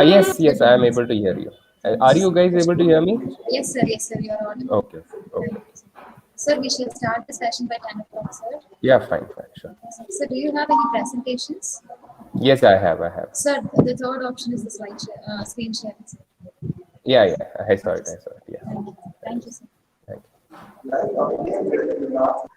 Yes, I am able to hear you. Are you guys able to hear me? Yes, sir, you're audible. Okay, okay. Thank you. Sir, we shall start the session by 10 o'clock, sir. Yeah, fine, sure. Sir, do you have any presentations? Yes, I have. Sir, the third option is the screen sharing, sir. Yeah, I saw it. Yeah, Thank you. thank Thank you. you, sir. Thank you.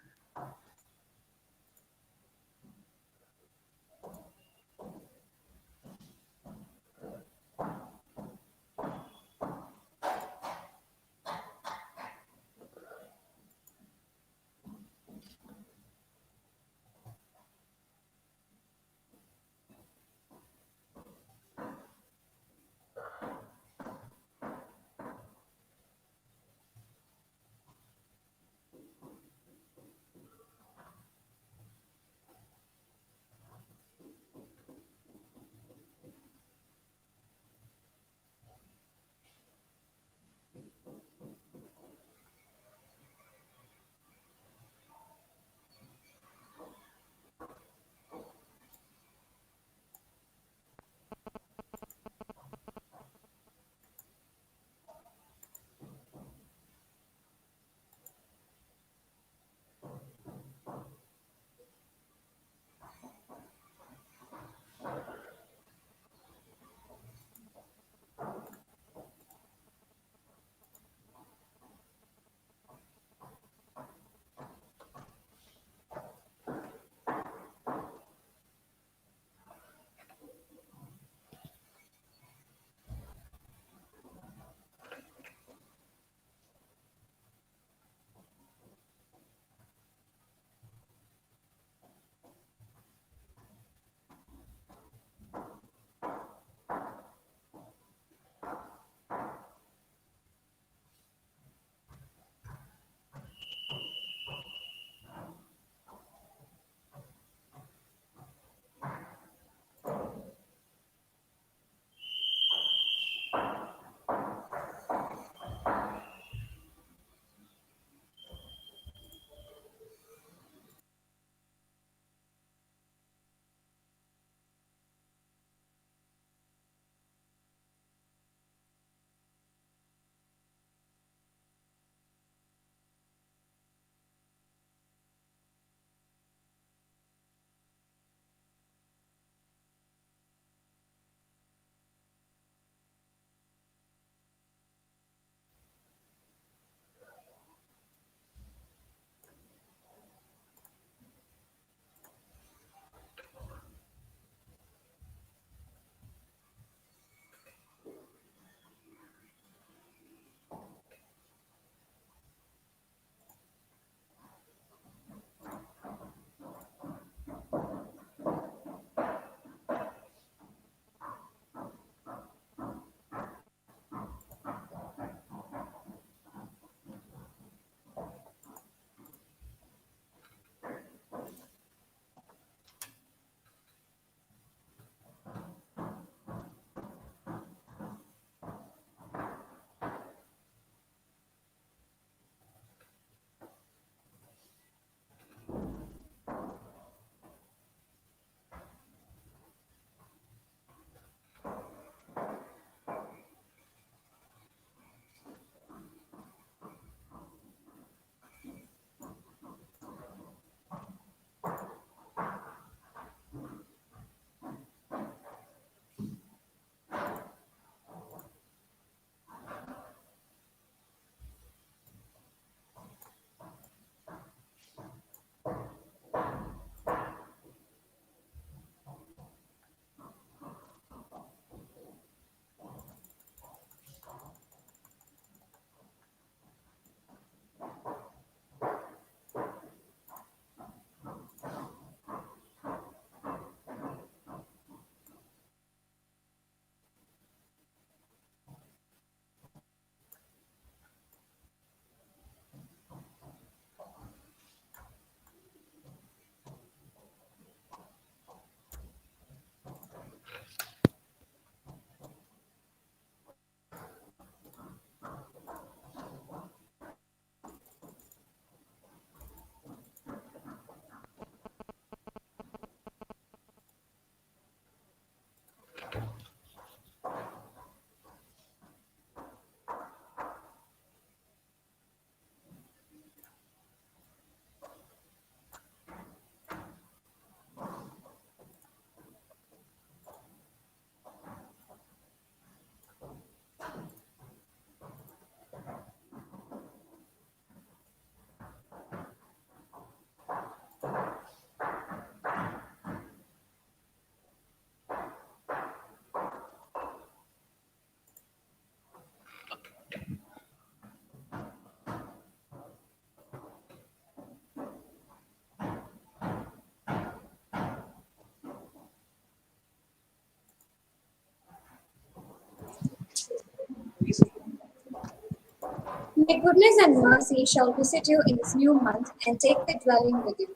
May goodness and mercy shall visit you in this new month and take their dwelling with you.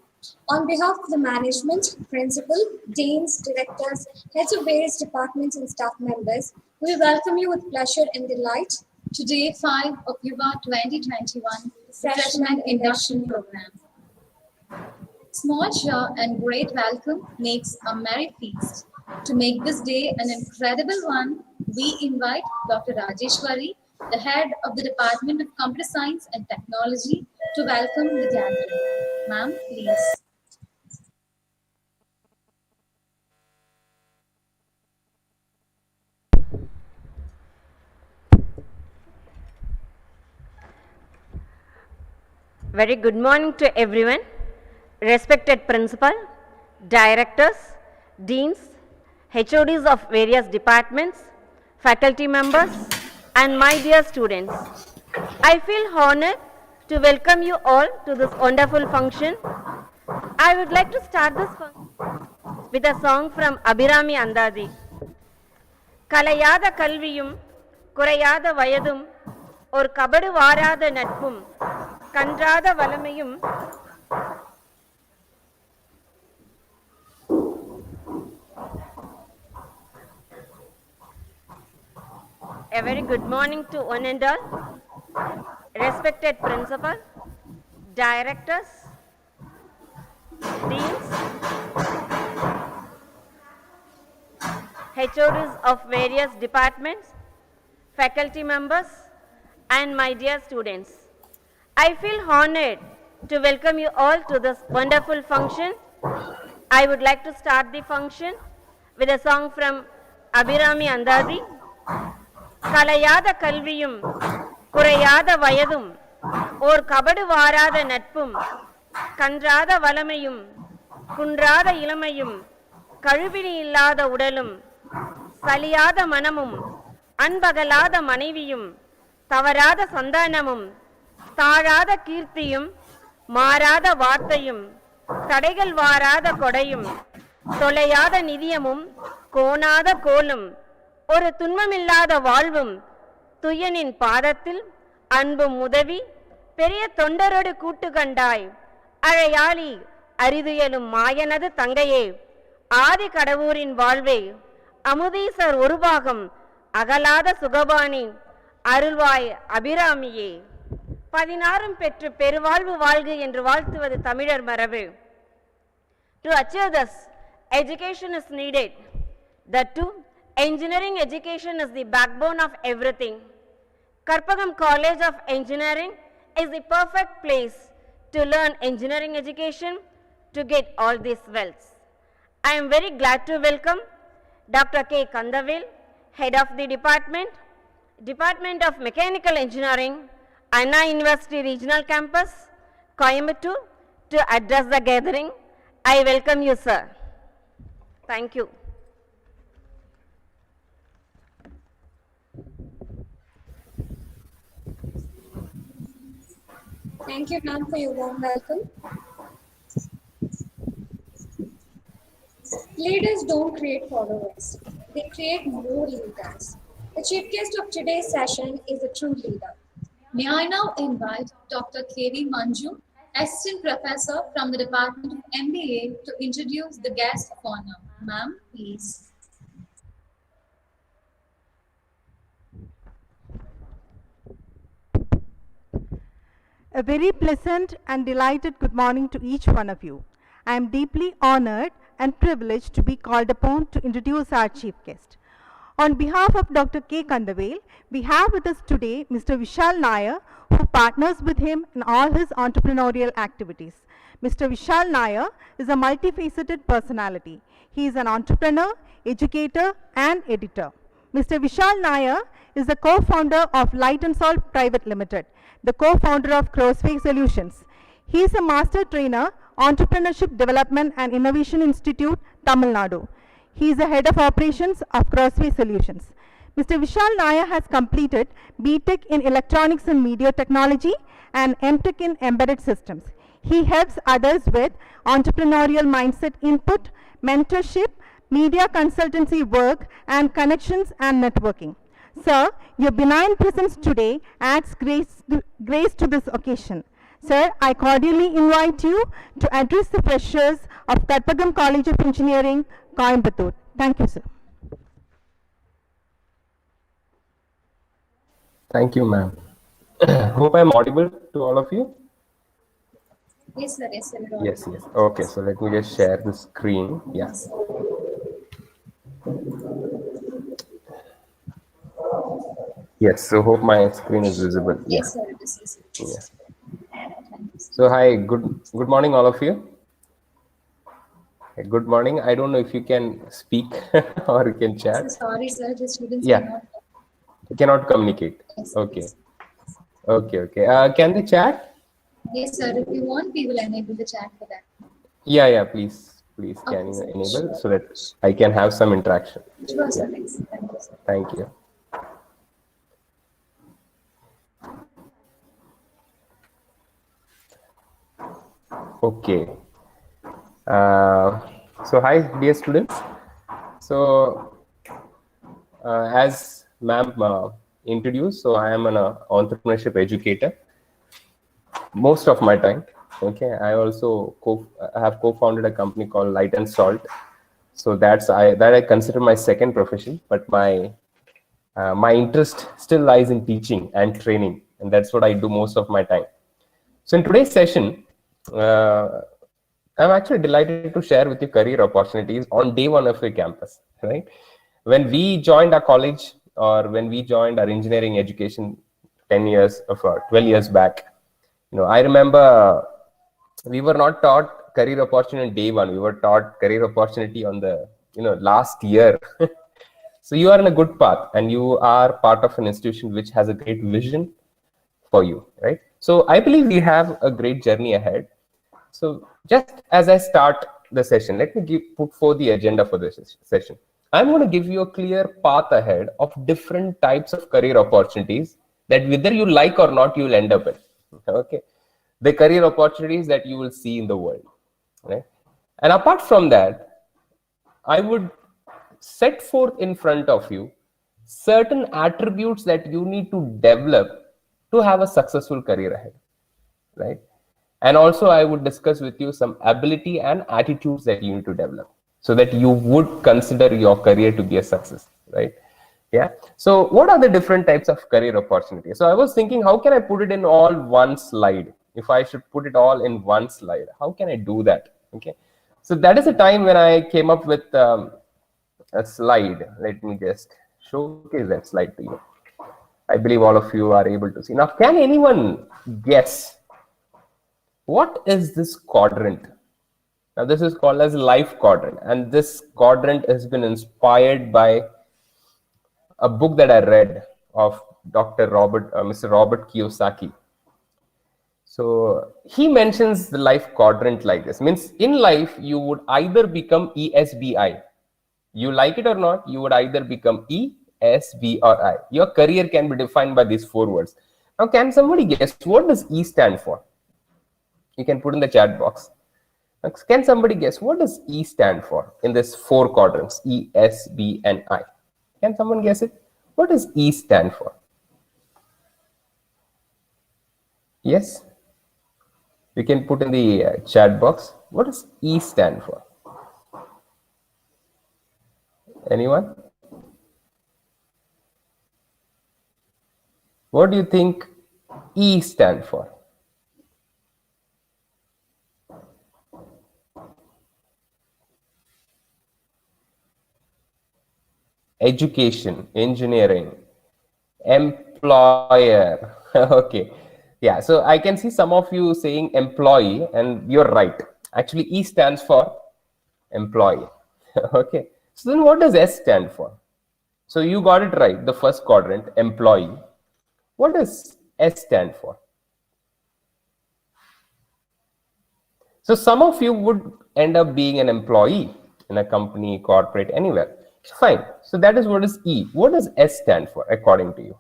On behalf of the management, principal, deans, directors, heads of various departments and staff members, we welcome you with pleasure and delight to Day 5 of Yuva 2021 Freshman Induction Program. Small show and great welcome makes a merry feast. To make this day an incredible one, we invite Dr. Rajeshwari, the head of the Department of Computer Science and Technology, to welcome the gathering. Ma'am, please. Very good morning to everyone, respected principal, directors, deans, HODs of various departments, faculty members, and my dear students. I feel honored to welcome you all to this wonderful function. I would like to start this function with a song from Abhirami Andadi. கலையாத கல்வியும் குறையாத வயதும் ஒரு கபடு வாராத நட்பும் கன்றாத வளமையும் A very good morning to one and all, respected principal, directors, deans, HODs of various departments, faculty members, and my dear students. I feel honored to welcome you all to this wonderful function. I would like to start the function with a song from Abhirami Andadi. கலையாத கல்வியும் குறையாத வயதும் ஓர் கபடு வாராத நட்பும் கன்றாத வளமையும் குன்றாத இளமையும் கழுவினி இல்லாத உடலும் சலியாத மனமும் அன்பகலாத மனைவியும் தவறாத சந்தானமும் தாழாத கீர்த்தியும் மாறாத வார்த்தையும் தடைகள் வாராத கொடையும் தொலையாத நிதியமும் கோணாத கோலும் ஒரு துன்பமில்லாத வாழ்வும் துயனின் பாதத்தில் அன்பும் உதவி பெரிய தொண்டரோடு கூட்டு கண்டாய் அழையாளி அரிதுயலும் மாயனது தங்கையே ஆதி கடவுரின் வாழ்வே அமுதீசர் ஒரு பாகம் அகலாத சுகபாணி அருள்வாய் அபிராமியே 16 பெற்று பெருவாழ்வு வாழ்க என்று வாழ்த்துவது தமிழர் மரபு. To achieve this, education is needed. That too, engineering education is the backbone of everything. Karpagam College of Engineering is the perfect place to learn engineering education to get all these wealths. I am very glad to welcome Dr. K. Kandavel, Head of the Department of Mechanical Engineering, Anna University Regional Campus, Coimbatore, to address the gathering. I welcome you, sir. Thank you. Thank you, ma'am, for your warm welcome. Leaders don't create followers, they create more leaders. The chief guest of today's session is a true leader. May I now invite Dr. K.V. Manju, Assistant Professor from the Department of MBA, to introduce the guest of honor. Ma'am, please. A very pleasant and delighted good morning to each one of you. I am deeply honored and privileged to be called upon to introduce our chief guest. On behalf of Dr. K. Kandavel, we have with us today Mr. Vishal Nair, who partners with him in all his entrepreneurial activities. Mr. Vishal Nair is a multifaceted personality. He is an entrepreneur, educator, and editor. Mr. Vishal Nair is the co-founder of Light and Salt Private Limited, the co-founder of Crossway Solutions. He is a master trainer, Entrepreneurship Development and Innovation Institute, Tamil Nadu. He is the head of operations of Crossway Solutions. Mr. Vishal Nair has completed BTech in Electronics and Media Technology and MTech in Embedded Systems. He helps others with entrepreneurial mindset input, mentorship, media consultancy work, and connections and networking. Sir, your benign presence today adds grace to this occasion. Sir, I cordially invite you to address the freshers of Tarpagam College of Engineering, Coimbatore. Thank you, sir. Thank you, ma'am. Hope I'm audible to all of you. Yes, sir. Yes, sir. Yes, yes. Okay, so let me just share the screen. Yeah. Yes, so hope my screen is visible. Yeah. Yes, sir. This is. Yeah. So hi, good morning, all of you. Good morning. I don't know if you can speak or you can So chat. sorry, sir. The students Yeah, cannot. cannot communicate. Yes, Okay, yes. okay. Can they chat? Yes, sir. If you want, we will enable the chat for that. Yeah. Please, can Okay, you sir. enable Sure. so that I can have some interaction? Sure, Yeah. sir. Thanks. Thank you, sir. Thank you. Okay. So hi, dear students. So as ma'am introduced, so I am an entrepreneurship educator most of my time. Okay, I also have co-founded a company called Light and Salt. So that I consider my second profession, but my interest still lies in teaching and training, and that's what I do most of my time. So in today's session, I'm actually delighted to share with you career opportunities on day one of your campus, right? When we joined our college or when we joined our engineering education 10 years or 12 years back, I remember we were not taught career opportunity on day one. We were taught career opportunity on the, last year. So you are in a good path and you are part of an institution which has a great vision for you, right? So I believe we have a great journey ahead. So just as I start the session, let me put forth the agenda for this session. I'm going to give you a clear path ahead of different types of career opportunities that whether you like or not, you will end up in. Okay. The career opportunities that you will see in the world. Right. And apart from that, I would set forth in front of you certain attributes that you need to develop to have a successful career ahead, right? And also I would discuss with you some ability and attitudes that you need to develop so that you would consider your career to be a success, right? Yeah. So what are the different types of career opportunities? So I was thinking, how can I put it in all one slide? If I should put it all in one slide, how can I do that? Okay. So that is a time when I came up with a slide. Let me just showcase that slide to you. I believe all of you are able to see. Now, can anyone guess what is this quadrant? Now, this is called as life quadrant, and this quadrant has been inspired by a book that I read of Mr. Robert Kiyosaki. So he mentions the life quadrant like this. Means in life, you would either become ESBI. You like it or not, you would either become E, S, B, or I. Your career can be defined by these four words. Now, can somebody guess what does E stand for? You can put in the chat box. Can somebody guess what does E stand for in this four quadrants, E, S, B, and I? Can someone guess it? What does E stand for? Yes? You can put in the chat box. What does E stand for? Anyone? What do you think E stand for? Education, engineering, employer. Okay. Yeah, so I can see some of you saying employee, and you're right. Actually, E stands for employee. Okay. So then what does S stand for? So you got it right, the first quadrant, employee. What does S stand for? So some of you would end up being an employee in a company, corporate, anywhere. Fine. So that is what is E. What does S stand for according to you?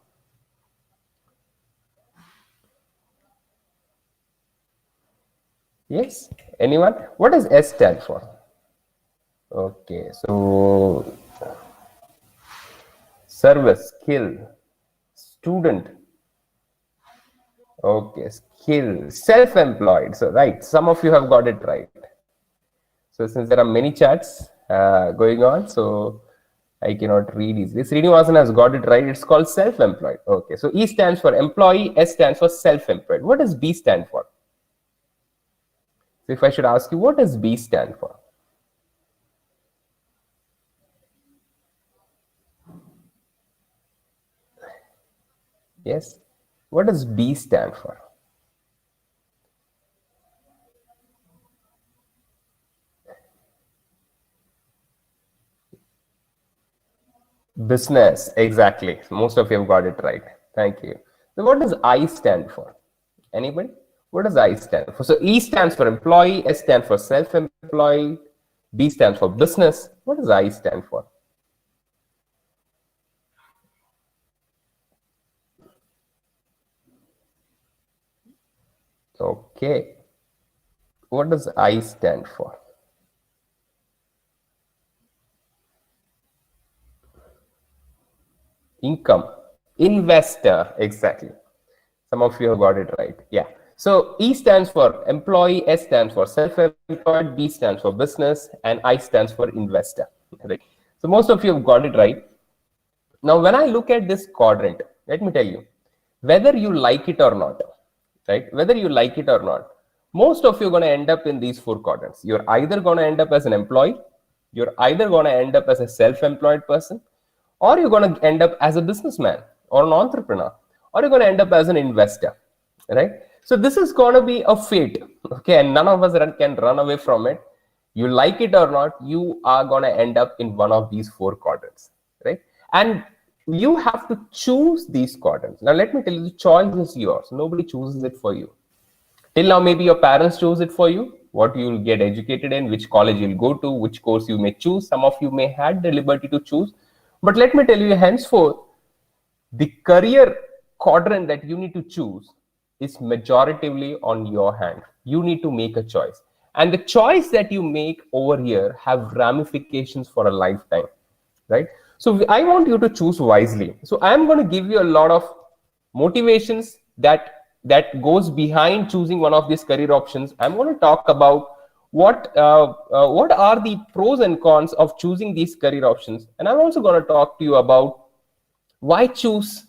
Yes? Anyone? What does S stand for? Okay, so service, skill, student. Okay, skill, self-employed. So, right, some of you have got it right. So, since there are many chats going on, so I cannot read easily. Srinivasan has got it right. It's called self-employed. Okay, so E stands for employee, S stands for self-employed. What does B stand for? So, if I should ask you, what does B stand for? Yes, what does B stand for? Business, exactly. Most of you have got it right. Thank you. So what does I stand for? Anybody? What does I stand for? So E stands for employee, S stands for self-employed, B stands for business. What does I stand for? Okay. What does I stand for? Income. Investor, exactly. Some of you have got it right. Yeah. So E stands for employee, S stands for self-employed, B stands for business, and I stands for investor. Right. So most of you have got it right. Now, when I look at this quadrant, let me tell you, whether you like it or not, right? Whether you like it or not, most of you are going to end up in these four quadrants. You're either going to end up as an employee, you're either going to end up as a self-employed person, or you're going to end up as a businessman or an entrepreneur, or you're going to end up as an investor, right? So this is going to be a fate, okay? And none of us can run away from it. You like it or not, you are going to end up in one of these four quadrants, right? And you have to choose these quadrants. Now, let me tell you, the choice is yours. Nobody chooses it for you. Till now, maybe your parents chose it for you, what you will get educated in, which college you'll go to, which course you may choose. Some of you may had the liberty to choose. But let me tell you, henceforth, the career quadrant that you need to choose is majoritively on your hand. You need to make a choice. And the choice that you make over here have ramifications for a lifetime, right? So I want you to choose wisely. So I'm going to give you a lot of motivations that goes behind choosing one of these career options. I'm going to talk about what are the pros and cons of choosing these career options, and I'm also going to talk to you about why choose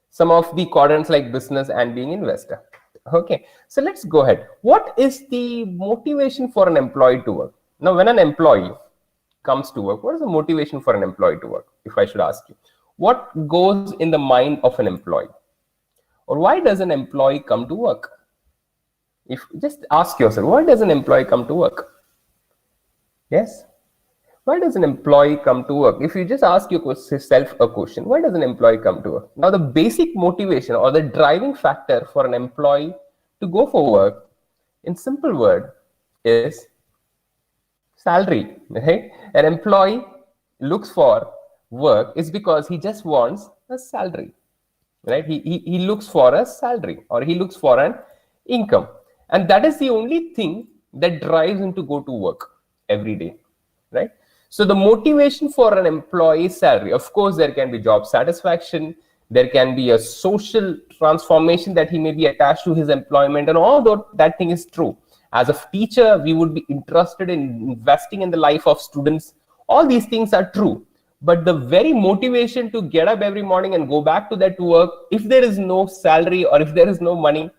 some of the quadrants like business and being investor. Okay, so let's go ahead. What is the motivation for an employee to work? Now, when an employee comes to work, what is the motivation for an employee to work? If I should ask you, what goes in the mind of an employee, or why does an employee come to work? If just ask yourself, why does an employee come to work? Yes, why does an employee come to work? If you just ask yourself a question, why does an employee come to work? Now, the basic motivation or the driving factor for an employee to go for work, in simple word, is salary, right? An employee looks for work is because he just wants a salary, right? He looks for a salary, or he looks for an income. And that is the only thing that drives him to go to work every day, right? So the motivation for an employee's salary, of course, there can be job satisfaction, there can be a social transformation that he may be attached to his employment, and although that thing is true. As a teacher, we would be interested in investing in the life of students. All these things are true. But the very motivation to get up every morning and go back to that work, if there is no salary or if there is no money,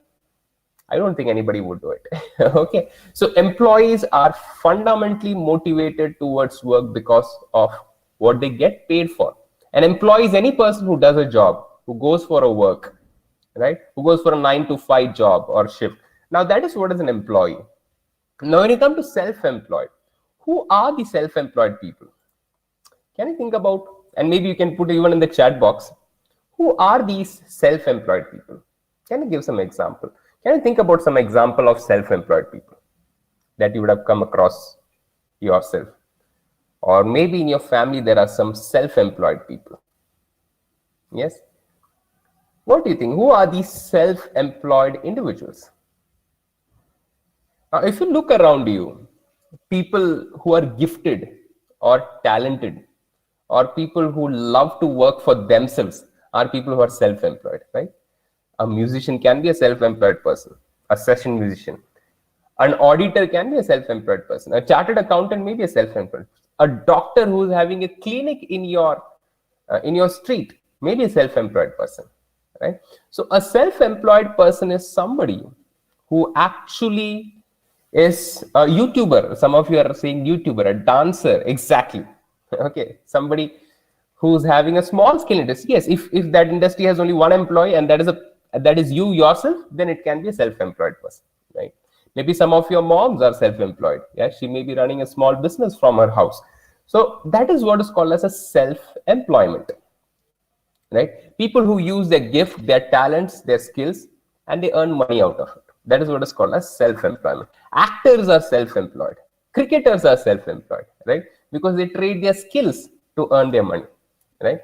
I don't think anybody would do it. Okay. So employees are fundamentally motivated towards work because of what they get paid for. An employee is any person who does a job, who goes for a work, right? Who goes for a 9 to 5 job or shift. Now that is what is an employee. Now when you come to self-employed, who are the self-employed people? Can you think about, and maybe you can put even in the chat box, who are these self-employed people? Can you give some example? Can you think about some example of self-employed people that you would have come across yourself? Or maybe in your family, there are some self-employed people. Yes? What do you think? Who are these self-employed individuals? Now, if you look around you, people who are gifted or talented or people who love to work for themselves are people who are self-employed, right? A musician can be a self-employed person, a session musician. An auditor can be a self-employed person. A chartered accountant may be a self-employed person. A doctor who is having a clinic in your street may be a self-employed person, right? So a self-employed person is somebody who actually is a YouTuber. Some of you are saying YouTuber, a dancer, exactly. Okay, somebody who's having a small scale industry. Yes, if that industry has only one employee and that is you yourself, then it can be a self-employed person, right? Maybe some of your moms are self-employed. Yeah, she may be running a small business from her house. So that is what is called as a self-employment, right? People who use their gift, their talents, their skills, and they earn money out of it. That is what is called as self-employment. Actors are self-employed. Cricketers are self-employed, right? Because they trade their skills to earn their money, right?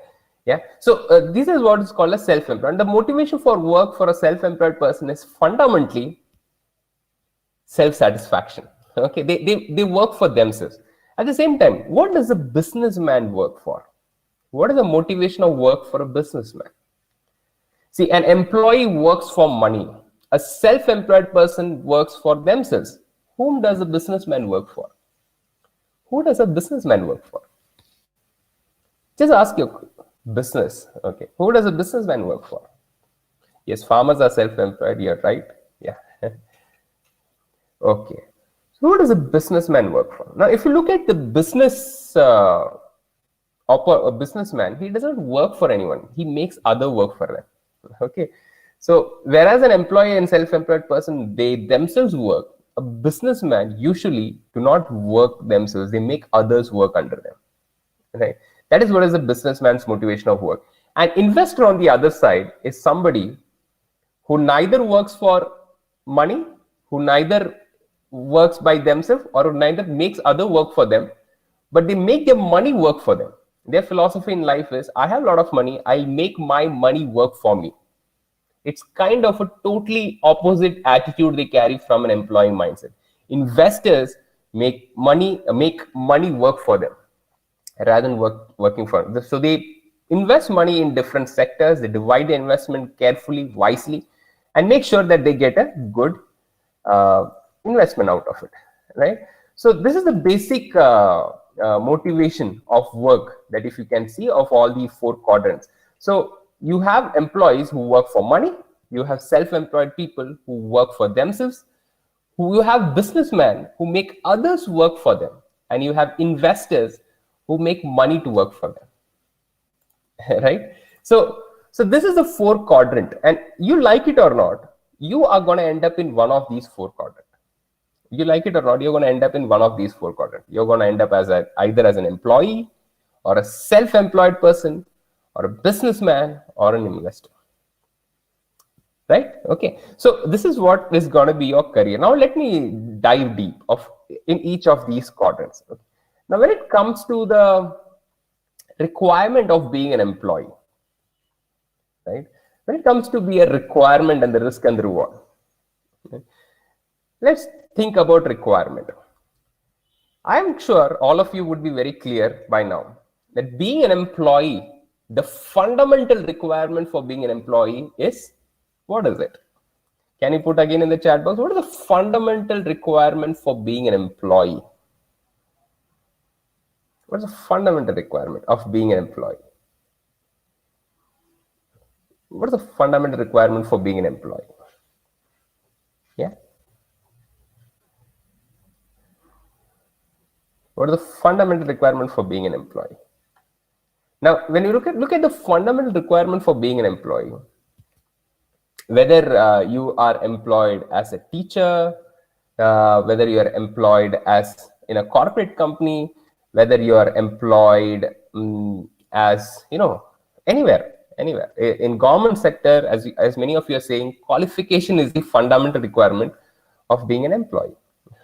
Yeah. So this is what is called as self-employed. The motivation for work for a self-employed person is fundamentally self-satisfaction. Okay, they work for themselves. At the same time, what does a businessman work for? What is the motivation of work for a businessman? See, an employee works for money. A self-employed person works for themselves. Whom does a businessman work for? Who does a businessman work for? Just ask your business. Okay, who does a businessman work for? Yes, farmers are self-employed. You're right. Yeah. Okay. So who does a businessman work for? Now, if you look at the business a businessman, he doesn't work for anyone. He makes other work for them. Okay. So whereas an employee and self-employed person, they themselves work, a businessman usually do not work themselves. They make others work under them. Right. That is what is a businessman's motivation of work. An investor on the other side is somebody who neither works for money, who neither works by themselves, or who neither makes other work for them, but they make their money work for them. Their philosophy in life is, I have a lot of money, I'll make my money work for me. It's kind of a totally opposite attitude they carry from an employee mindset. Investors make money work for them rather than working for them. So they invest money in different sectors, they divide the investment carefully, wisely, and make sure that they get a good investment out of it, right? So this is the basic motivation of work, that if you can see, of all the four quadrants. So you have employees who work for money, you have self-employed people who work for themselves, you have businessmen who make others work for them, and you have investors who make money to work for them. Right? So this is the four quadrant, and you like it or not, you are going to end up in one of these four quadrants. You like it or not, you're going to end up in one of these four quadrants. You're going to end up as either as an employee, or a self-employed person, or a businessman, or an investor. Right? Okay. So this is what is going to be your career. Now let me dive deep in each of these quadrants. Okay. Now when it comes to the requirement of being an employee, right? When it comes to be a requirement and the risk and the reward, okay, let's think about requirement. I'm sure all of you would be very clear by now that being an employee, the fundamental requirement for being an employee is, what is it? Can you put again in the chat box? What is the fundamental requirement for being an employee? What is the fundamental requirement of being an employee? What is the fundamental requirement for being an employee? Yeah. What is the fundamental requirement for being an employee? Now, when you look at the fundamental requirement for being an employee, whether you are employed as a teacher, whether you are employed as in a corporate company, whether you are employed as anywhere in government sector, as many of you are saying, qualification is the fundamental requirement of being an employee,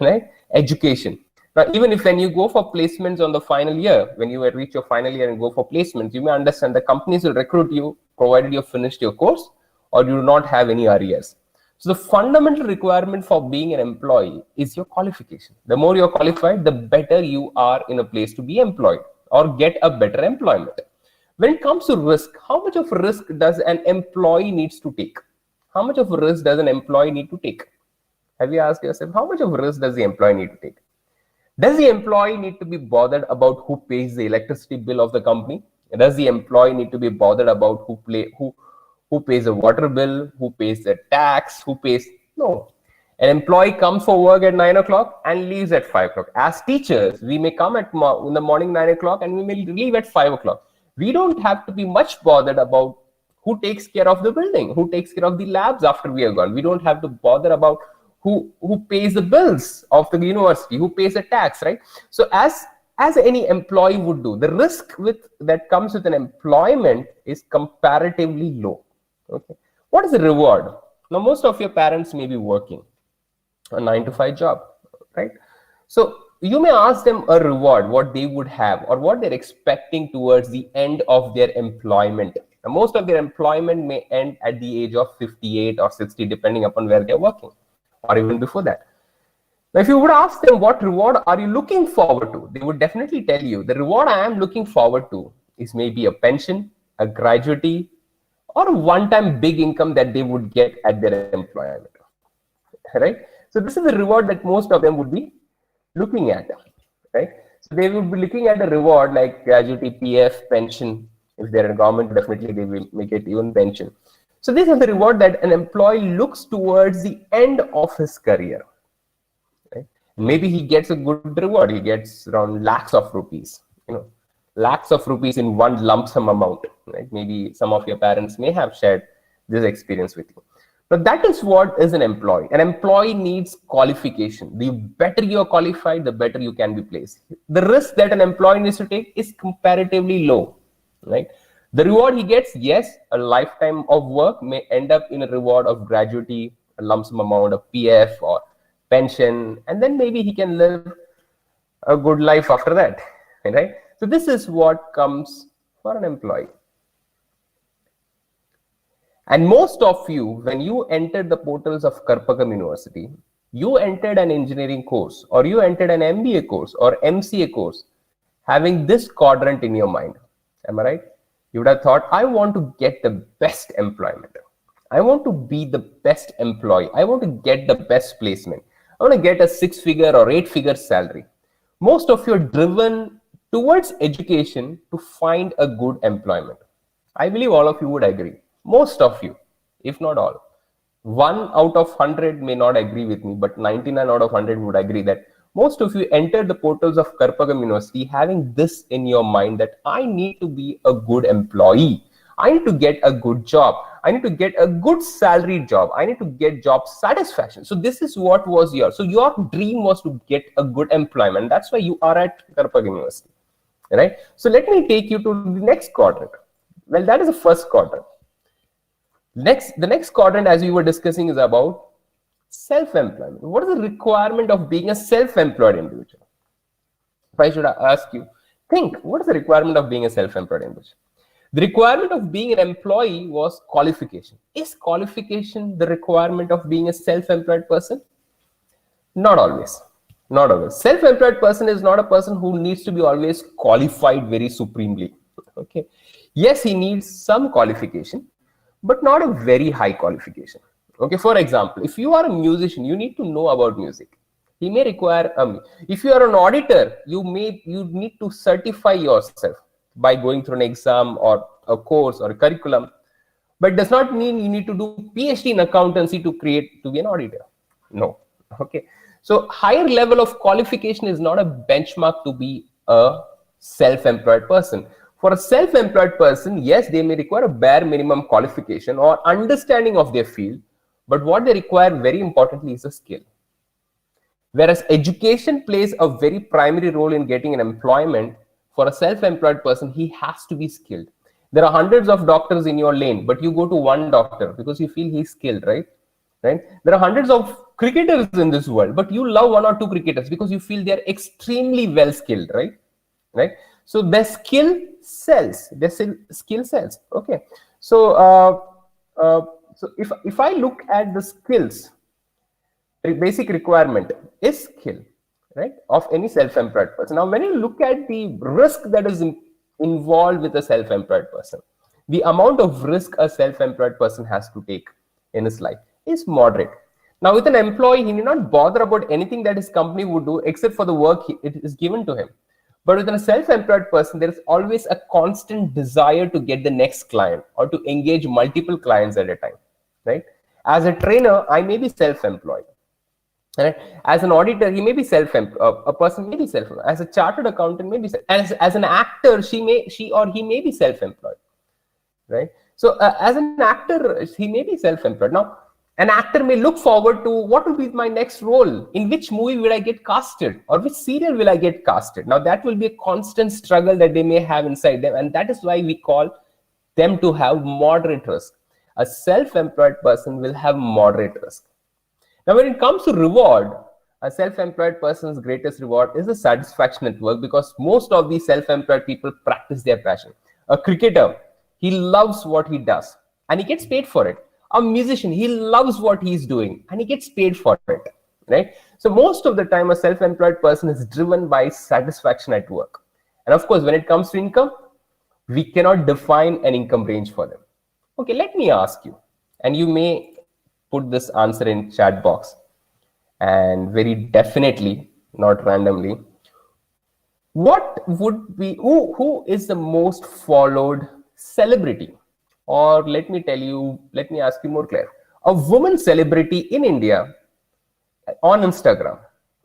right? Education. Now, even if when you go for placements on the final year, when you reach your final year and go for placements, you may understand the companies will recruit you provided you have finished your course or you do not have any arrears. So the fundamental requirement for being an employee is your qualification. The more you're qualified, the better you are in a place to be employed. or get a better employment. When it comes to risk, how much of risk does an employee needs to take? How much of risk does an employee need to take? Have you asked yourself, how much of risk does the employee need to take? Does the employee need to be bothered about who pays the electricity bill of the company? Does the employee need to be bothered about who pays the water bill, who pays the tax, who pays? No. An employee comes for work at 9 o'clock and leaves at 5 o'clock. As teachers, we may come in the morning 9 o'clock and we may leave at 5 o'clock. We don't have to be much bothered about who takes care of the building, who takes care of the labs after we are gone. We don't have to bother about who pays the bills of the university, who pays the tax, right? So as any employee would do, the risk that comes with an employment is comparatively low. Okay, what is the reward? Now, most of your parents may be working a 9 to 5 job, right? So you may ask them a reward, what they would have or what they're expecting towards the end of their employment. Now, most of their employment may end at the age of 58 or 60, depending upon where they're working, or even before that. Now, if you would ask them what reward are you looking forward to, they would definitely tell you the reward I am looking forward to is maybe a pension, a gratuity, or a one-time big income that they would get at their employment, right? So this is the reward that most of them would be looking at, right? So they would be looking at a reward like gratuity, PF, pension. If they're in government, definitely they will make it even pension. So these are the reward that an employee looks towards the end of his career. Right? Maybe he gets a good reward. He gets around lakhs of rupees, lakhs of rupees in one lump sum amount. Right? Maybe some of your parents may have shared this experience with you. But that is what is an employee. An employee needs qualification. The better you are qualified, the better you can be placed. The risk that an employee needs to take is comparatively low, right? The reward he gets, yes, a lifetime of work may end up in a reward of gratuity, a lump sum amount of PF or pension, and then maybe he can live a good life after that, right? So this is what comes for an employee. And most of you, when you entered the portals of Karpagam University, you entered an engineering course or you entered an MBA course or MCA course having this quadrant in your mind. Am I right? You would have thought, I want to get the best employment. I want to be the best employee. I want to get the best placement. I want to get a 6-figure or 8-figure salary. Most of you are driven towards education to find a good employment. I believe all of you would agree. Most of you, if not all. 1 out of 100 may not agree with me, but 99 out of 100 would agree that most of you enter the portals of Karpagam University having this in your mind that I need to be a good employee. I need to get a good job. I need to get a good salary job. I need to get job satisfaction. So this is what was yours. So your dream was to get a good employment. That's why you are at Karpagam University, right? So let me take you to the next quadrant. Well, that is the first quadrant. The next quadrant, as we were discussing, is about self-employment. What is the requirement of being a self-employed individual? If I should ask you, think, what is the requirement of being a self-employed individual? The requirement of being an employee was qualification. Is qualification the requirement of being a self-employed person? Not always. Not always. Self-employed person is not a person who needs to be always qualified very supremely. Okay. Yes, he needs some qualification, but not a very high qualification. Okay, for example, if you are a musician, you need to know about music. He may require, if you are an auditor, you need to certify yourself by going through an exam or a course or a curriculum, but does not mean you need to do PhD in accountancy to be an auditor. No. Okay. So higher level of qualification is not a benchmark to be a self-employed person. For a self-employed person, yes, they may require a bare minimum qualification or understanding of their field, but what they require very importantly is a skill. Whereas education plays a very primary role in getting an employment, for a self-employed person, he has to be skilled. There are hundreds of doctors in your lane, but you go to one doctor because you feel he's skilled, right? Right? There are hundreds of cricketers in this world, but you love 1 or 2 cricketers because you feel they're extremely well skilled, right? Right? So their skill sells. Their skill sells. Okay. So so if I look at the skills, the basic requirement is skill. right? Of any self-employed person. Now, when you look at the risk that is involved with a self-employed person, the amount of risk a self-employed person has to take in his life is moderate. Now, with an employee, he need not bother about anything that his company would do except for the work it is given to him. But with a self-employed person, there is always a constant desire to get the next client or to engage multiple clients at a time, right? As a trainer, I may be self-employed. Right? As an auditor, he may be a person may be self-employed. As a chartered accountant, maybe as an actor, she or he may be self-employed, right? So as an actor, he may be self-employed. Now, an actor may look forward to what will be my next role, in which movie will I get casted, or which serial will I get casted. Now, that will be a constant struggle that they may have inside them, and that is why we call them to have moderate risk. A self-employed person will have moderate risk. Now, when it comes to reward, a self-employed person's greatest reward is the satisfaction at work, because most of these self-employed people practice their passion. A cricketer, he loves what he does and he gets paid for it. A musician, he loves what he's doing and he gets paid for it, right? So most of the time, a self-employed person is driven by satisfaction at work. And of course, when it comes to income, we cannot define an income range for them. Okay, let me ask you, and you may put this answer in chat box, and very definitely, not randomly, what would be, who is the most followed celebrity? Or let me ask you more clear. A woman celebrity in India on Instagram.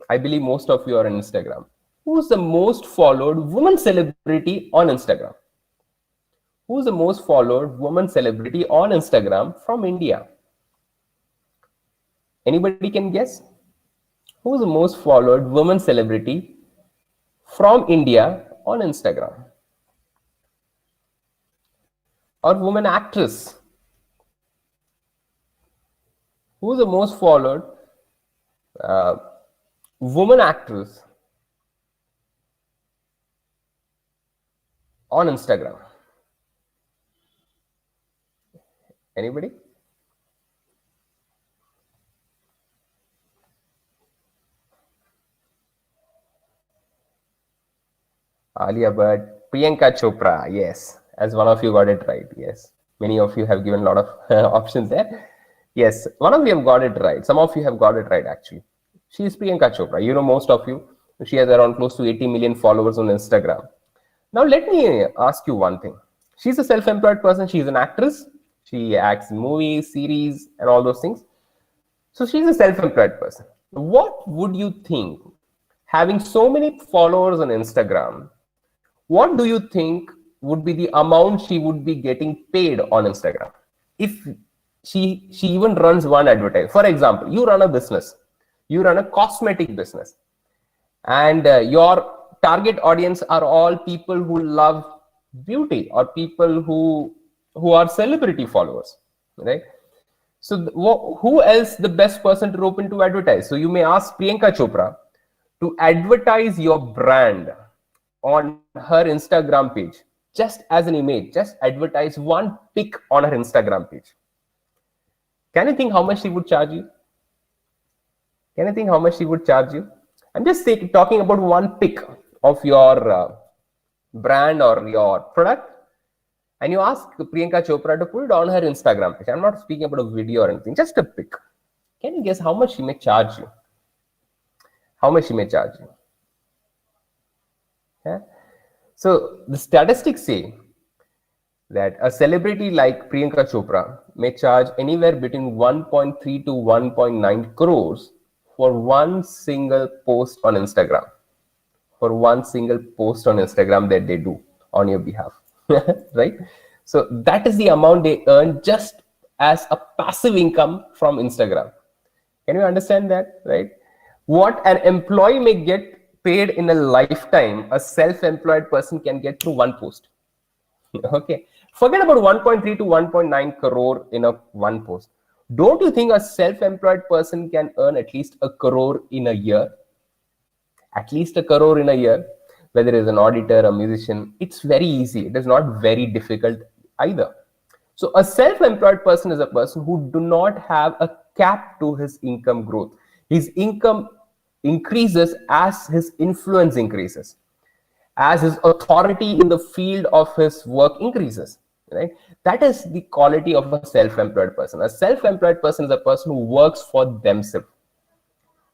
I believe most of you are on Instagram. Who's the most followed woman celebrity on Instagram? Who's the most followed woman celebrity on Instagram from India? Anybody can guess? Who's the most followed woman celebrity from India on Instagram? Or woman actress? Who's the most followed woman actress on Instagram? Anybody? Alia Bhatt, Priyanka Chopra, yes, as one of you got it right. Yes, many of you have given a lot of options there. Yes, one of you have got it right. Some of you have got it right, actually. She is Priyanka Chopra. You know, most of you. She has around close to 80 million followers on Instagram. Now, let me ask you one thing. She's a self-employed person. She's an actress. She acts in movies, series, and all those things. So she's a self-employed person. What would you think, having so many followers on Instagram, what do you think would be the amount she would be getting paid on Instagram if she even runs one advertise? For example, you run a business, you run a cosmetic business, and your target audience are all people who love beauty or people who are celebrity followers, right? So who else the best person to rope in to advertise? So you may ask Priyanka Chopra to advertise your brand on her Instagram page, just as an image, just advertise one pic on her Instagram page. Can you think how much she would charge you? Can you think how much she would charge you? I'm just talking about one pic of your brand or your product, and you ask Priyanka Chopra to put it on her Instagram page. I'm not speaking about a video or anything, just a pic. Can you guess how much she may charge you? How much she may charge you? Yeah. So the statistics say that a celebrity like Priyanka Chopra may charge anywhere between 1.3 to 1.9 crores for one single post on Instagram. For one single post on Instagram that they do on your behalf, right? So that is the amount they earn just as a passive income from Instagram. Can you understand that, right? What an employee may get paid in a lifetime, a self-employed person can get through one post. Okay, forget about 1.3 to 1.9 crore in a one post. Don't you think a self-employed person can earn at least a crore in a year? At least a crore in a year, whether it's an auditor, a musician, it's very easy. It is not very difficult either. So a self-employed person is a person who do not have a cap to his income growth. His income increases as his influence increases, as his authority in the field of his work increases, right? That is the quality of a self-employed person. A self-employed person is a person who works for themselves,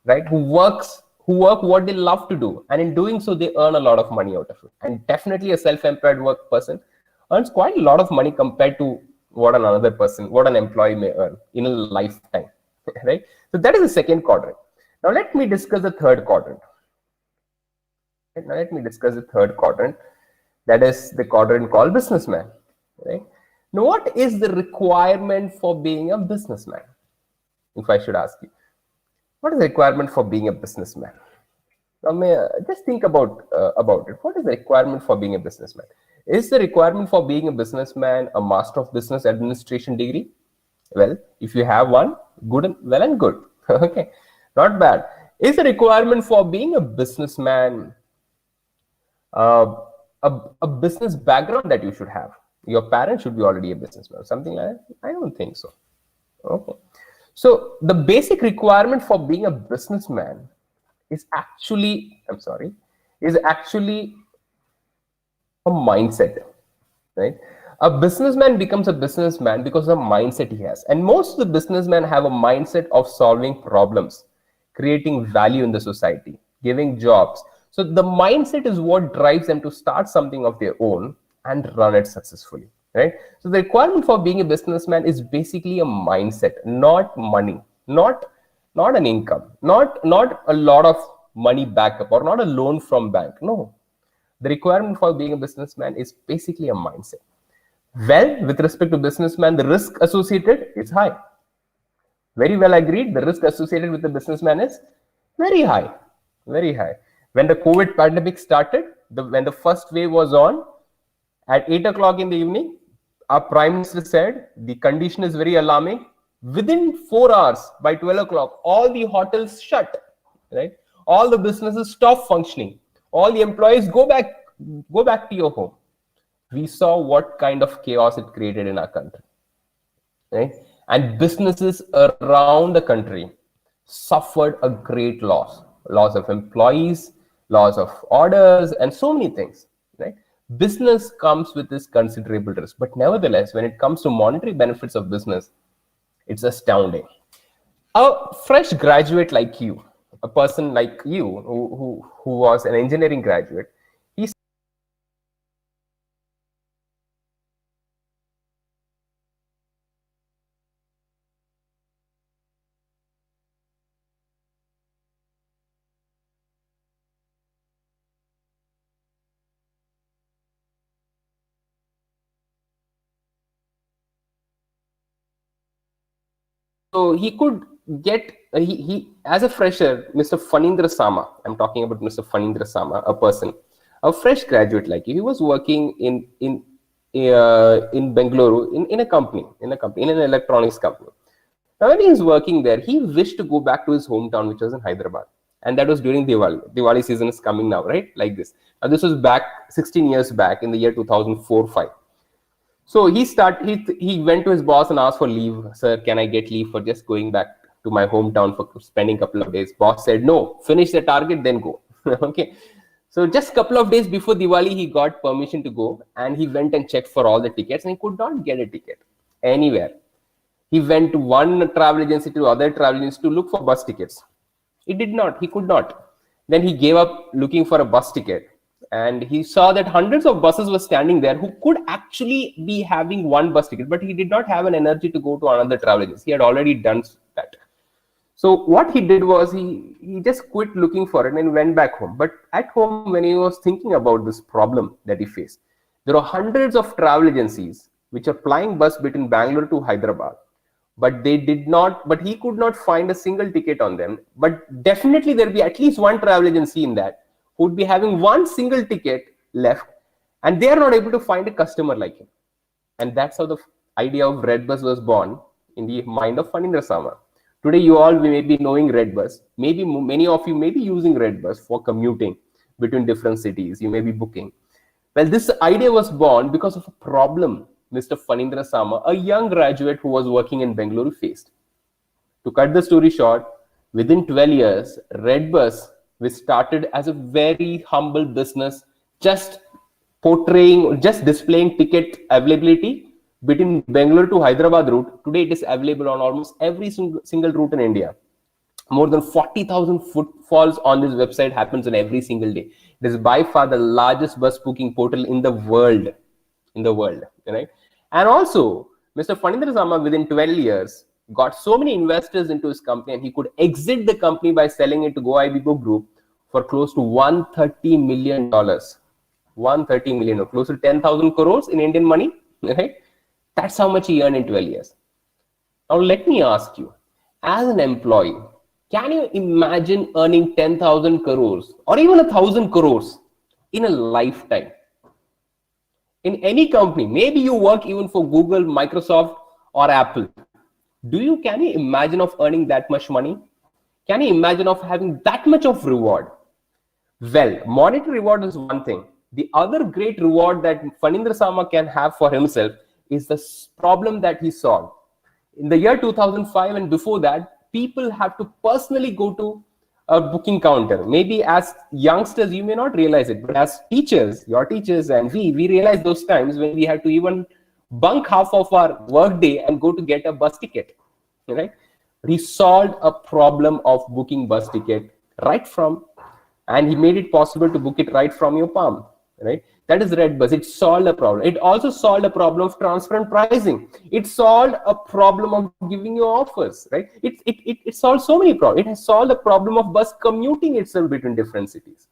right? Who work what they love to do, and in doing so they earn a lot of money out of it. And definitely a self-employed work person earns quite a lot of money compared to what an employee may earn in a lifetime. Right? So that is the second quadrant. Now let me discuss the third quadrant. Now let me discuss the third quadrant. That is the quadrant called businessman. Right? Now, what is the requirement for being a businessman? If I should ask you, what is the requirement for being a businessman? Now, just think about it. What is the requirement for being a businessman? Is the requirement for being a businessman a Master of Business Administration degree? Well, if you have one, good and well and good. Okay, not bad. Is the requirement for being a businessman a business background that you should have? Your parents should be already a businessman, something like that? I don't think so. Okay. So the basic requirement for being a businessman is actually a mindset, right? A businessman becomes a businessman because of the mindset he has. And most of the businessmen have a mindset of solving problems, creating value in the society, giving jobs. So the mindset is what drives them to start something of their own and run it successfully, right? So the requirement for being a businessman is basically a mindset, not money, not an income, not a lot of money backup, or not a loan from bank. No, the requirement for being a businessman is basically a mindset. Well, with respect to businessman, the risk associated is high. Very well agreed. The risk associated with the businessman is very high, very high. When the COVID pandemic started, when the first wave was on, at 8 o'clock in the evening, our Prime Minister said the condition is very alarming. Within 4 hours, by 12 o'clock, all the hotels shut, right? All the businesses stop functioning. All the employees go back to your home. We saw what kind of chaos it created in our country, right? And businesses around the country suffered a great loss of employees, loss of orders, and so many things, right? Business comes with this considerable risk, but nevertheless, when it comes to monetary benefits of business, it's astounding. A fresh graduate like you, a person like you who was an engineering graduate, so he could get he as a fresher, Mr. Fanindra Sama. I'm talking about Mr. Fanindra Sama, a fresh graduate like you. He was working in Bengaluru in an electronics company. Now, when he was working there, he wished to go back to his hometown, which was in Hyderabad, and that was during Diwali. Diwali season is coming now, right? Like this. Now, this was back 16 years back in the year 2004-5. So he went to his boss and asked for leave. Sir, can I get leave for just going back to my hometown for spending a couple of days? Boss said, no, finish the target, then go. Okay. So just a couple of days before Diwali, he got permission to go, and he went and checked for all the tickets, and he could not get a ticket anywhere. He went to one travel agency to other travel agency to look for bus tickets. He could not. Then he gave up looking for a bus ticket. And he saw that hundreds of buses were standing there who could actually be having one bus ticket, but he did not have an energy to go to another travel agency. He had already done that. So what he did was he just quit looking for it and went back home. But at home, when he was thinking about this problem that he faced, there are hundreds of travel agencies which are flying bus between Bangalore to Hyderabad, but he could not find a single ticket on them. But definitely there'll be at least one travel agency in that who would be having one single ticket left, and they are not able to find a customer like him. And that's how the idea of Redbus was born in the mind of Fanindra Sama. Today, you all may be knowing Redbus. Maybe many of you may be using Redbus for commuting between different cities. You may be booking. Well, this idea was born because of a problem Mr. Fanindra Sama, a young graduate who was working in Bengaluru, faced. To cut the story short, Within 12 years, Redbus, which started as a very humble business, just just displaying ticket availability between Bangalore to Hyderabad route. Today it is available on almost every single route in India. More than 40,000 footfalls on this website happens in every single day. It is by far the largest bus booking portal in the world. Right? And also, Mr. Fanindra Sama, within 12 years, got so many investors into his company, and he could exit the company by selling it to Go Ibibo Group for close to $130 million. 130 million, or close to 10,000 crores in Indian money. Right? That's how much he earned in 12 years. Now, let me ask you, as an employee, can you imagine earning 10,000 crores or even 1,000 crores in a lifetime? In any company, maybe you work even for Google, Microsoft, or Apple. Can you imagine of earning that much money? Can you imagine of having that much of reward? Well, monetary reward is one thing. The other great reward that Fanindra Sama can have for himself is the problem that he solved. In the year 2005 and before that, people have to personally go to a booking counter. Maybe as youngsters, you may not realize it, but as teachers, your teachers and we realize those times when we had to even bunk half of our work day and go to get a bus ticket, right? He solved a problem of booking bus ticket and he made it possible to book it right from your palm, right? That is Redbus. It solved a problem. It also solved a problem of transparent pricing. It solved a problem of giving you offers, right? It solved so many problems. It has solved the problem of bus commuting itself between different cities.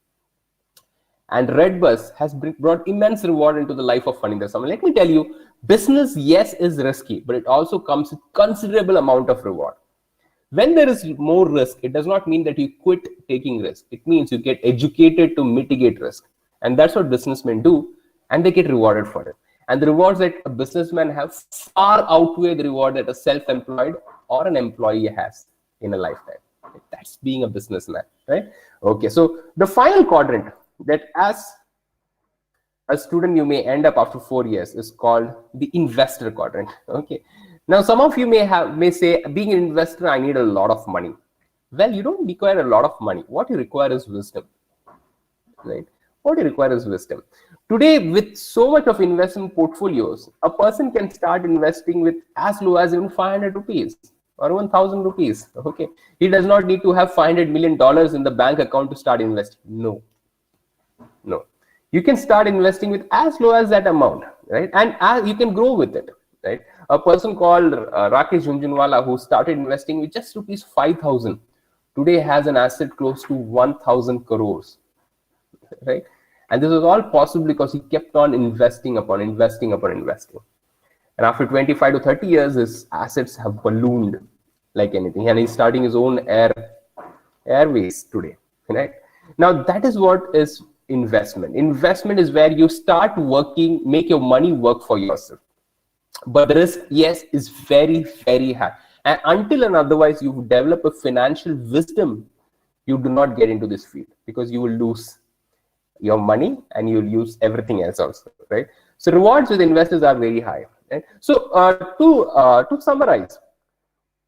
And Redbus has brought immense reward into the life of Fanindra Sama. Let me tell you, business, yes, is risky, but it also comes with considerable amount of reward. When there is more risk, it does not mean that you quit taking risk. It means you get educated to mitigate risk. And that's what businessmen do, and they get rewarded for it. And the rewards that a businessman have far outweigh the reward that a self-employed or an employee has in a lifetime. That's being a businessman, right? Okay, so the final quadrant that as a student you may end up after 4 years is called the investor quadrant. Okay, now some of you may say, being an investor, I need a lot of money. Well, you don't require a lot of money. What you require is wisdom, right? What you require is wisdom. Today, with so much of investment portfolios, a person can start investing with as low as even 500 rupees or 1,000 rupees. Okay, he does not need to have $500 million in the bank account to start investing. No, you can start investing with as low as that amount, right? And you can grow with it, right? A person called Rakesh Jhunjhunwala, who started investing with just rupees 5,000, today has an asset close to 1,000 crores, right? And this was all possible because he kept on investing upon investing. And after 25 to 30 years, his assets have ballooned like anything. And he's starting his own airways today, right? Now, that is what is investment. Investment is where you start working, make your money work for yourself. But the risk, yes, is very, very high. And until and otherwise you develop a financial wisdom, you do not get into this field because you will lose your money and you'll use everything else also, right? So rewards with investors are very high, right? So to summarize,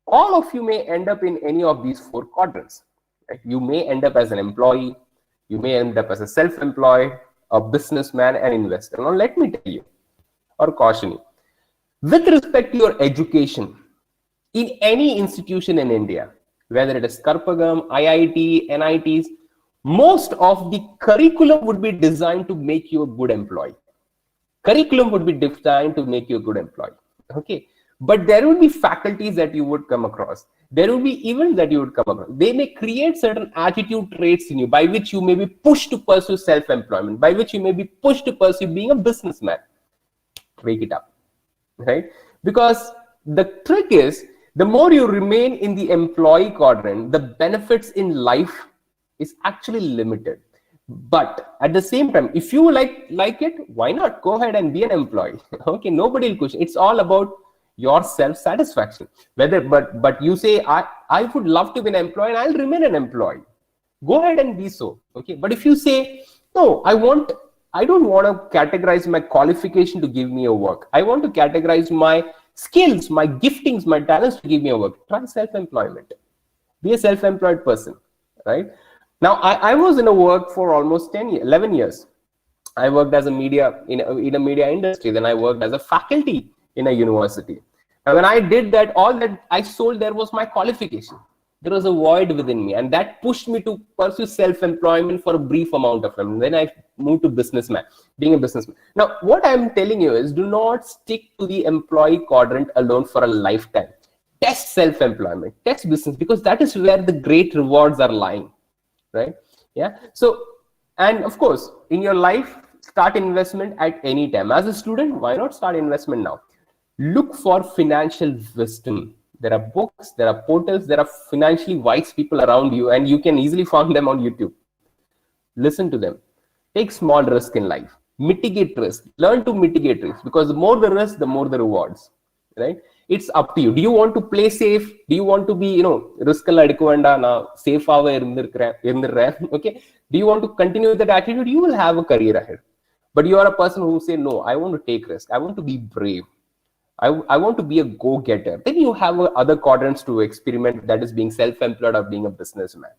all of you may end up in any of these 4 quadrants, right? You may end up as an employee, you may end up as a self-employed, a businessman, and investor. Now let me tell you or caution you, with respect to your education in any institution in India, whether it is Karpagam, IIT, NITs, most of the curriculum would be designed to make you a good employee. Okay, but there will be faculties that you would come across. There will be events that you would come across. They may create certain attitude traits in you by which you may be pushed to pursue self-employment, by which you may be pushed to pursue being a businessman. Break it up, right? Because the trick is, the more you remain in the employee quadrant, the benefits in life is actually limited. But at the same time, if you like it, why not go ahead and be an employee? Okay, nobody will question. It's all about your self-satisfaction. But you say, I would love to be an employee and I'll remain an employee. Go ahead and be so. Okay, but if you say, no, I don't want to categorize my qualification to give me a work. I want to categorize my skills, my giftings, my talents to give me a work. Try self-employment. Be a self-employed person, right? Now, I was in a work for almost 11 years. I worked as a media in a media industry. Then I worked as a faculty in a university. And when I did that, all that I sold there was my qualification. There was a void within me, and that pushed me to pursue self-employment for a brief amount of time. Then I moved to businessman, being a businessman. Now, what I'm telling you is, do not stick to the employee quadrant alone for a lifetime. Test self-employment, test business, because that is where the great rewards are lying, right? Yeah. So, and of course, in your life, start investment at any time. As a student, why not start investment now? Look for financial wisdom. There are books, there are portals, there are financially wise people around you, and you can easily find them on YouTube. Listen to them. Take small risk in life. Mitigate risk. Learn to mitigate risk, because the more the risk, the more the rewards, right? It's up to you. Do you want to play safe? Do you want to be, risk safe? Okay. Do you want to continue with that attitude? You will have a career ahead. But you are a person who say, no, I want to take risk. I want to be brave. I want to be a go-getter. Then you have other quadrants to experiment, that is being self-employed or being a businessman,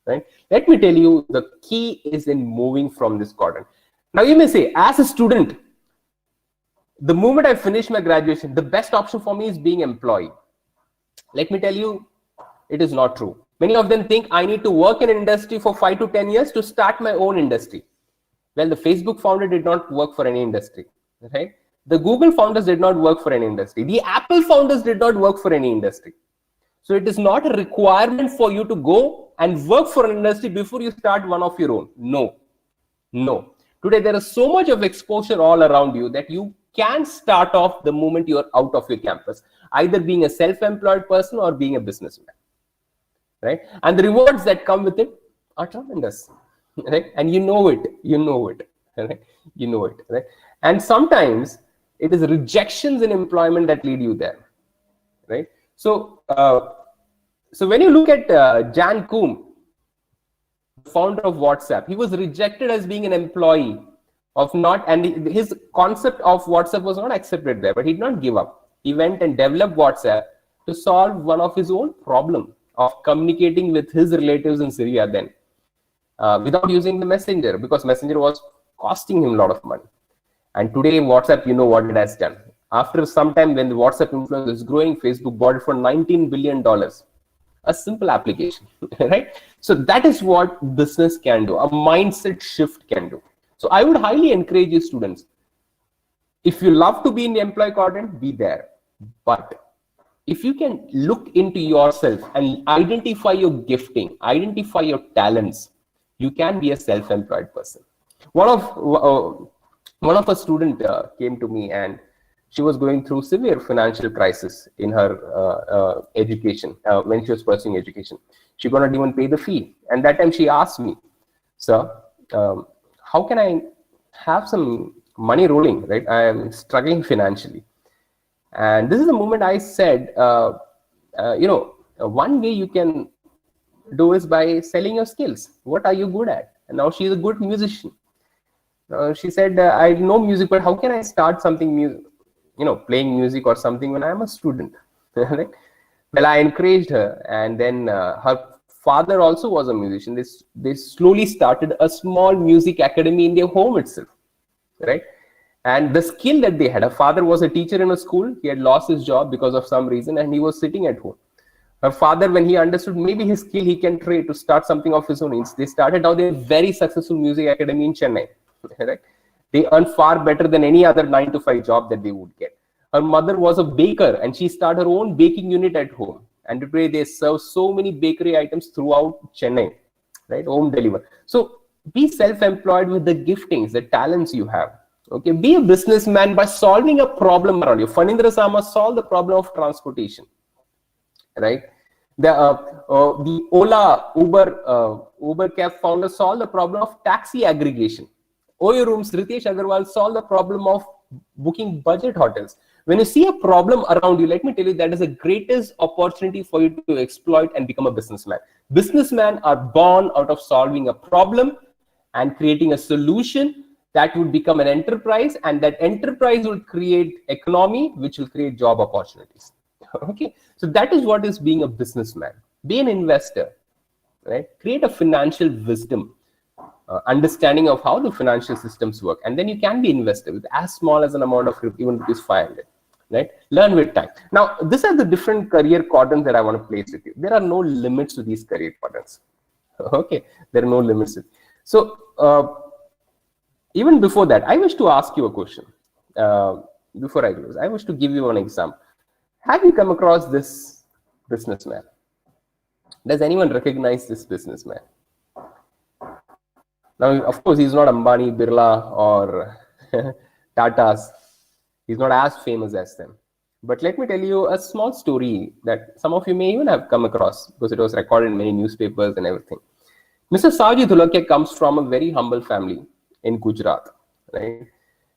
right? Let me tell you, the key is in moving from this quadrant. Now you may say, as a student, the moment I finish my graduation, the best option for me is being employed. Let me tell you, it is not true. Many of them think I need to work in an industry for 5 to 10 years to start my own industry. Well, the Facebook founder did not work for any industry, right? The Google founders did not work for any industry. The Apple founders did not work for any industry. So it is not a requirement for you to go and work for an industry before you start one of your own. No, no. Today, there is so much of exposure all around you that you can start off the moment you are out of your campus, either being a self-employed person or being a businessman, right? And the rewards that come with it are tremendous, right? And you know it, right? You know it, right? And sometimes it is rejections in employment that lead you there, right? So, so when you look at Jan Koum, founder of WhatsApp, he was rejected as being an employee of not, and his concept of WhatsApp was not accepted there, but he did not give up. He went and developed WhatsApp to solve one of his own problem of communicating with his relatives in Syria then, without using the messenger, because messenger was costing him a lot of money. And today WhatsApp, you know what it has done. After some time, when the WhatsApp influence is growing, Facebook bought it for $19 billion. A simple application, right? So that is what business can do, a mindset shift can do. So I would highly encourage you students, if you love to be in the employee quadrant, be there. But if you can look into yourself and identify your gifting, identify your talents, you can be a self-employed person. One of a student came to me, and she was going through severe financial crisis in her education when she was pursuing education. She could not even pay the fee. And that time she asked me, sir, how can I have some money rolling, right? I am struggling financially. And this is the moment I said, one way you can do is by selling your skills. What are you good at? And now she is a good musician. She said, I know music, but how can I start something, playing music or something when I'm a student? Right? Well, I encouraged her, and then her father also was a musician. They slowly started a small music academy in their home itself, right? And the skill that they had, her father was a teacher in a school. He had lost his job because of some reason, and he was sitting at home. Her father, when he understood maybe his skill he can trade to start something of his own, they started now their very successful music academy in Chennai. Right? They earn far better than any other 9-to-5 job that they would get. Her mother was a baker, and she started her own baking unit at home. And today they serve so many bakery items throughout Chennai, right? Home deliver. So be self-employed with the giftings, the talents you have. Okay, be a businessman by solving a problem around you. Phanindra Sama solved the problem of transportation, right? The Ola, Uber cab founder solved the problem of taxi aggregation. Oyo Rooms, Ritesh Agarwal solved the problem of booking budget hotels. When you see a problem around you, let me tell you, that is the greatest opportunity for you to exploit and become a businessman. Businessmen are born out of solving a problem and creating a solution that would become an enterprise, and that enterprise will create economy, which will create job opportunities. Okay, so that is what is being a businessman. Be an investor, right? Create a financial wisdom, understanding of how the financial systems work, and then you can be invested with as small as an amount of even rupees 500, right? Learn with time. Now, these are the different career quadrants that I want to place with you. There are no limits to these career quadrants. Okay, there are no limits. So even before that, I wish to ask you a question. Before I close, I wish to give you an example. Have you come across this businessman? Does anyone recognize this businessman? Now, of course, he's not Ambani, Birla, or Tata's. He's not as famous as them. But let me tell you a small story that some of you may even have come across because it was recorded in many newspapers and everything. Mr. Savji Dholakia comes from a very humble family in Gujarat, right?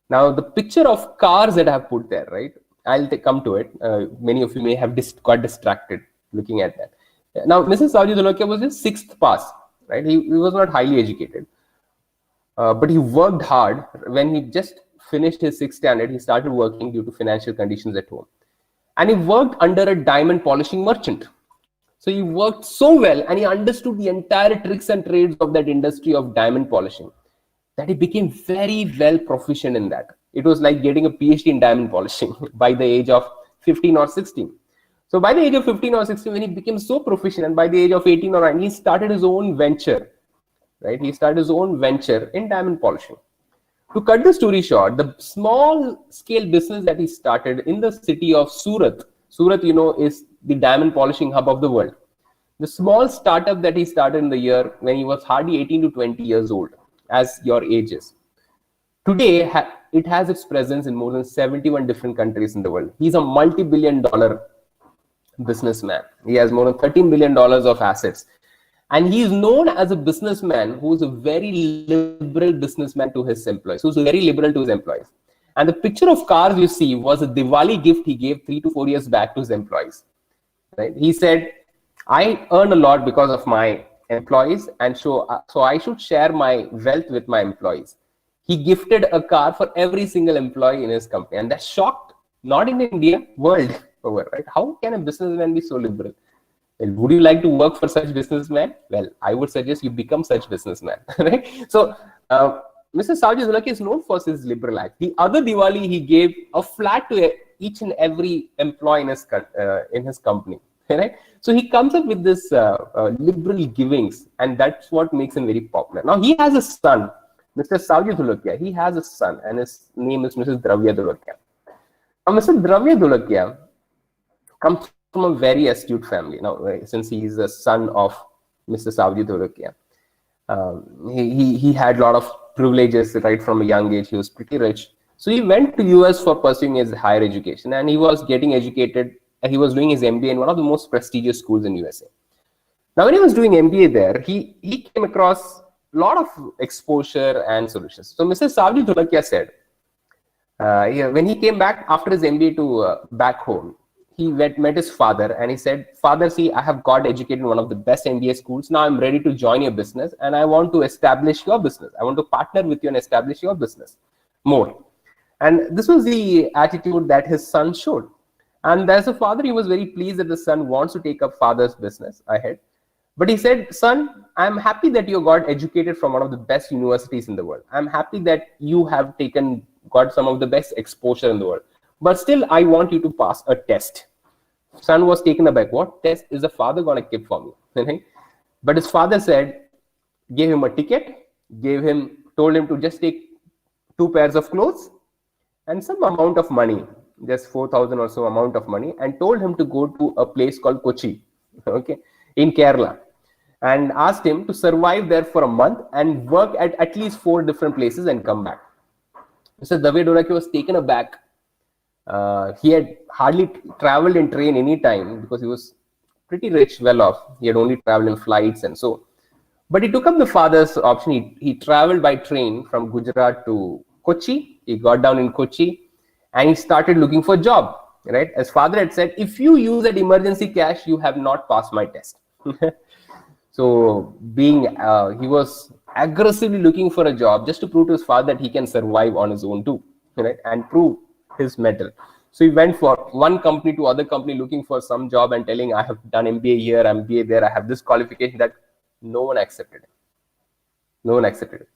Now, the picture of cars that I have put there, right? I'll come to it. Many of you may have got distracted looking at that. Now, Mr. Savji Dholakia was his sixth pass, right? He was not highly educated. But he worked hard. When he just finished his sixth standard, he started working due to financial conditions at home. And he worked under a diamond polishing merchant. So he worked so well and he understood the entire tricks and trades of that industry of diamond polishing that he became very well proficient in that. It was like getting a PhD in diamond polishing by the age of 15 or 16. So by the age of 15 or 16, when he became so proficient, and by the age of 18 or 19, he started his own venture. Right? He started his own venture in diamond polishing. To cut the story short, the small scale business that he started in the city of Surat, Surat, you know, is the diamond polishing hub of the world. The small startup that he started in the year when he was hardly 18 to 20 years old, as your age is. Today, it has its presence in more than 71 different countries in the world. He's a multi-billion-dollar businessman. He has more than $13 billion of assets. And he is known as a businessman who is a very liberal businessman to his employees, who's very liberal to his employees. And the picture of cars you see was a Diwali gift he gave 3 to 4 years back to his employees. Right? He said, I earn a lot because of my employees, and so I should share my wealth with my employees. He gifted a car for every single employee in his company. And that shocked, not in India, world over. Right? How can a businessman be so liberal? Well, would you like to work for such businessman? Well, I would suggest you become such businessman. Right? So, Mr. Savji Dholakia is known for his liberal act. The other Diwali, he gave a flat to each and every employee in his company. Right? So he comes up with this liberal givings, and that's what makes him very popular. Now he has a son, Mr. Savji Dholakia. He has a son, and his name is Mrs. Dravya Dholakia. Now, Mr. Dravya Dholakia comes from a very astute family. Now, since he is the son of Mr. Savji Dholakia, he had a lot of privileges right from a young age. He was pretty rich. So he went to US for pursuing his higher education, and he was getting educated. He was doing his MBA in one of the most prestigious schools in USA. Now, when he was doing MBA there, he came across a lot of exposure and solutions. So Mr. Savji Dholakia said, when he came back after his MBA to back home, he met his father and he said, Father, see, I have got educated in one of the best MBA schools. Now I'm ready to join your business and I want to establish your business. I want to partner with you and establish your business more. And this was the attitude that his son showed. And as a father, he was very pleased that the son wants to take up father's business ahead. But he said, son, I'm happy that you got educated from one of the best universities in the world. I'm happy that you have got some of the best exposure in the world. But still, I want you to pass a test. Son was taken aback. What test is the father going to keep for me? But his father said, gave him a ticket, told him to just take 2 pairs of clothes and some amount of money, just 4,000 or so amount of money, and told him to go to a place called Kochi, in Kerala, and asked him to survive there for a month and work at least 4 different places and come back. Mr. Dravya Dholakia was taken aback. He had hardly traveled in train any time because he was pretty rich, well off. He had only traveled in flights and so. But he took up the father's option. He traveled by train from Gujarat to Kochi. He got down in Kochi and he started looking for a job. Right? As father had said, if you use that emergency cash, you have not passed my test. So he was aggressively looking for a job just to prove to his father that he can survive on his own too, right? And prove his mettle. So he went for one company to other company looking for some job and telling, I have done MBA here, MBA there, I have this qualification, that. No one accepted him. No one accepted it.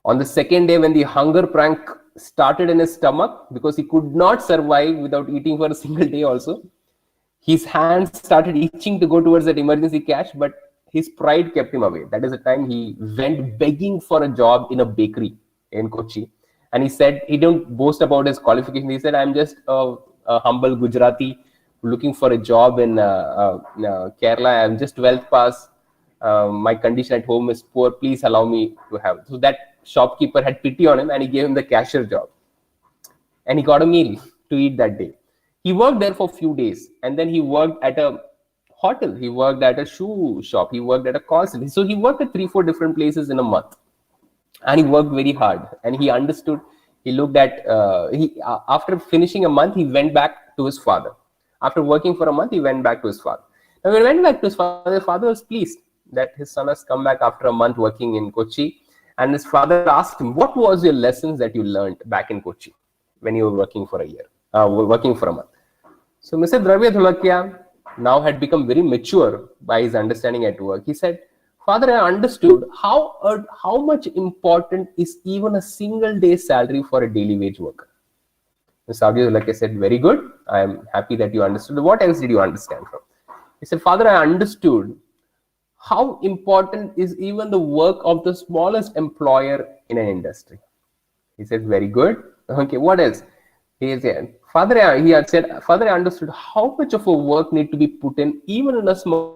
On the second day, when the hunger prank started in his stomach, because he could not survive without eating for a single day also, his hands started itching to go towards that emergency cash, but his pride kept him away. That is the time he went begging for a job in a bakery in Kochi. And he said, he don't boast about his qualification. He said, I'm just a humble Gujarati looking for a job in Kerala. I'm just 12th pass. My condition at home is poor. Please allow me to have. So that shopkeeper had pity on him and he gave him the cashier job. And he got a meal to eat that day. He worked there for a few days and then he worked at a hotel. He worked at a shoe shop. He worked at a call center. So he worked at 3, 4 different places in a month. And he worked very hard and he understood. He looked at, after finishing a month, he went back to his father. After working for a month, he went back to his father. Now, when he went back to his father was pleased that his son has come back after a month working in Kochi. And his father asked him, what was your lessons that you learned back in Kochi when you were working for a year, working for a month? So Mr. Dravya Dhulakia now had become very mature by his understanding at work. He said, Father, I understood how much important is even a single day's salary for a daily wage worker. Mr. Dravya Dhulakia said, very good. I am happy that you understood. What else did you understand from? He said, Father, I understood how important is even the work of the smallest employer in an industry. He said, very good. Okay, what else? He said, he had said, Father, I understood how much of a work need to be put in even in a small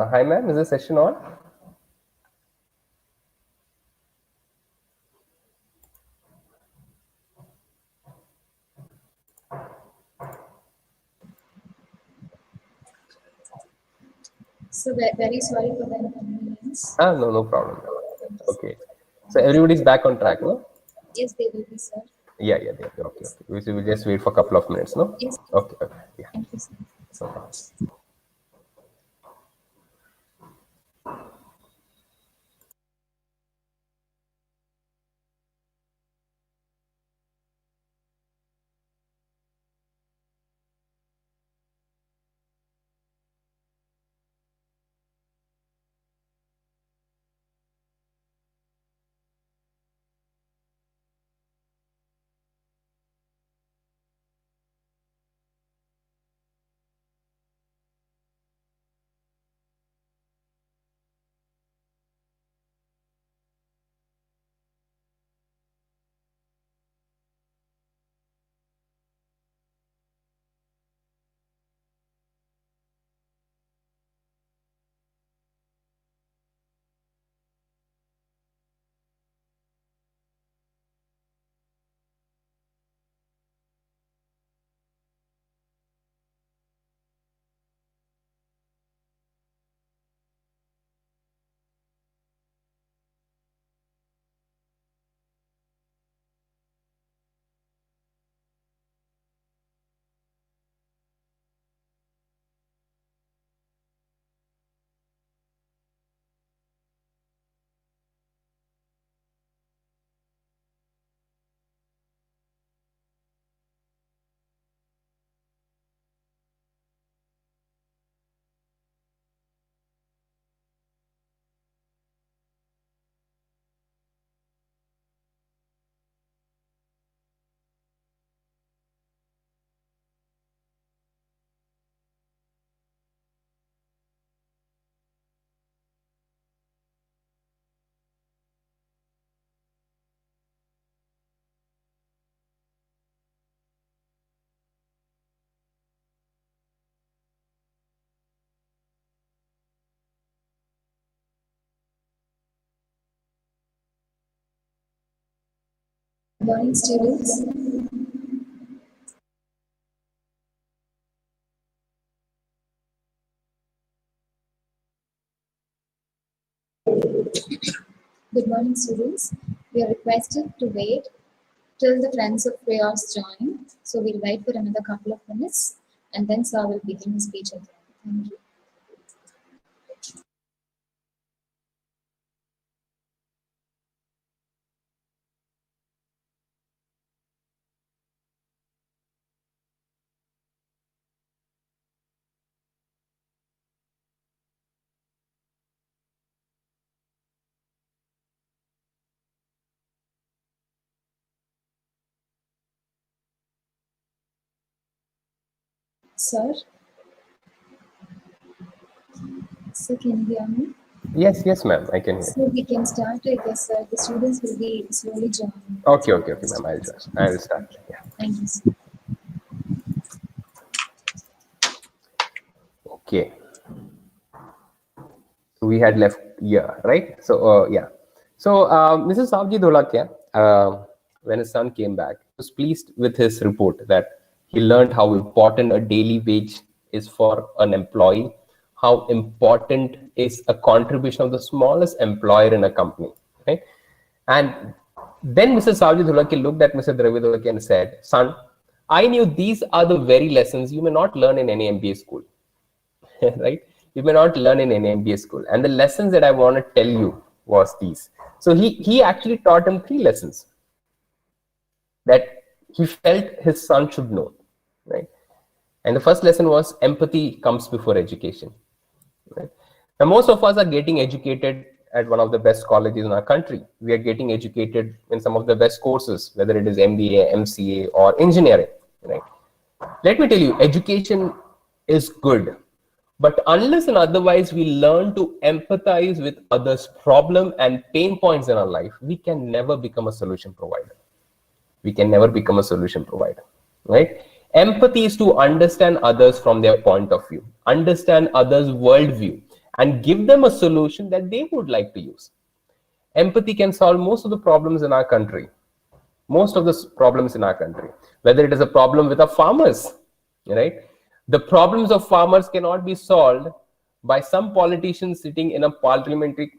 hi ma'am, is the session on? So very sorry for the inconvenience. No, no problem. Okay. So everybody's back on track, no? Yes, they will be, sir. Yeah, yeah, okay, okay. We will just wait for a couple of minutes, no? Yes, Okay, okay, yeah, thank you, sir. no problem. Morning, students. Good morning, students. We are requested to wait till the Friends of Prayers join. So we'll wait for another couple of minutes and then Sir will begin his speech again. Thank you. Sir? Sir, can you hear me? Yes, ma'am. I can hear. So we can start, I guess, sir. The students will be slowly joining. Okay, ma'am. I'll join. I'll start. Yeah. Thank you, sir. Okay. We had left here, right? So, yeah. So, Mrs. Savji Dholakia, when his son came back, was pleased with his report that he learned how important a daily wage is for an employee, how important is a contribution of the smallest employer in a company, right? And then Mrs. Savji Dholakia looked at Mr. Dravid Dholakia and said, "Son, I knew these are the very lessons you may not learn in any MBA school." Right? You may not learn in an MBA school. And the lessons that I want to tell you was these. So he actually taught him 3 lessons that he felt his son should know, right? And the first lesson was empathy comes before education, right? Now, most of us are getting educated at one of the best colleges in our country. We are getting educated in some of the best courses, whether it is MBA, MCA, or engineering, right? Let me tell you, education is good. But unless and otherwise we learn to empathize with others' problem and pain points in our life, we can never become a solution provider. We can never become a solution provider, right? Empathy is to understand others from their point of view, understand others' worldview, and give them a solution that they would like to use. Empathy can solve most of the problems in our country. Most of the problems in our country, whether it is a problem with our farmers, right? The problems of farmers cannot be solved by some politicians sitting in a parliamentary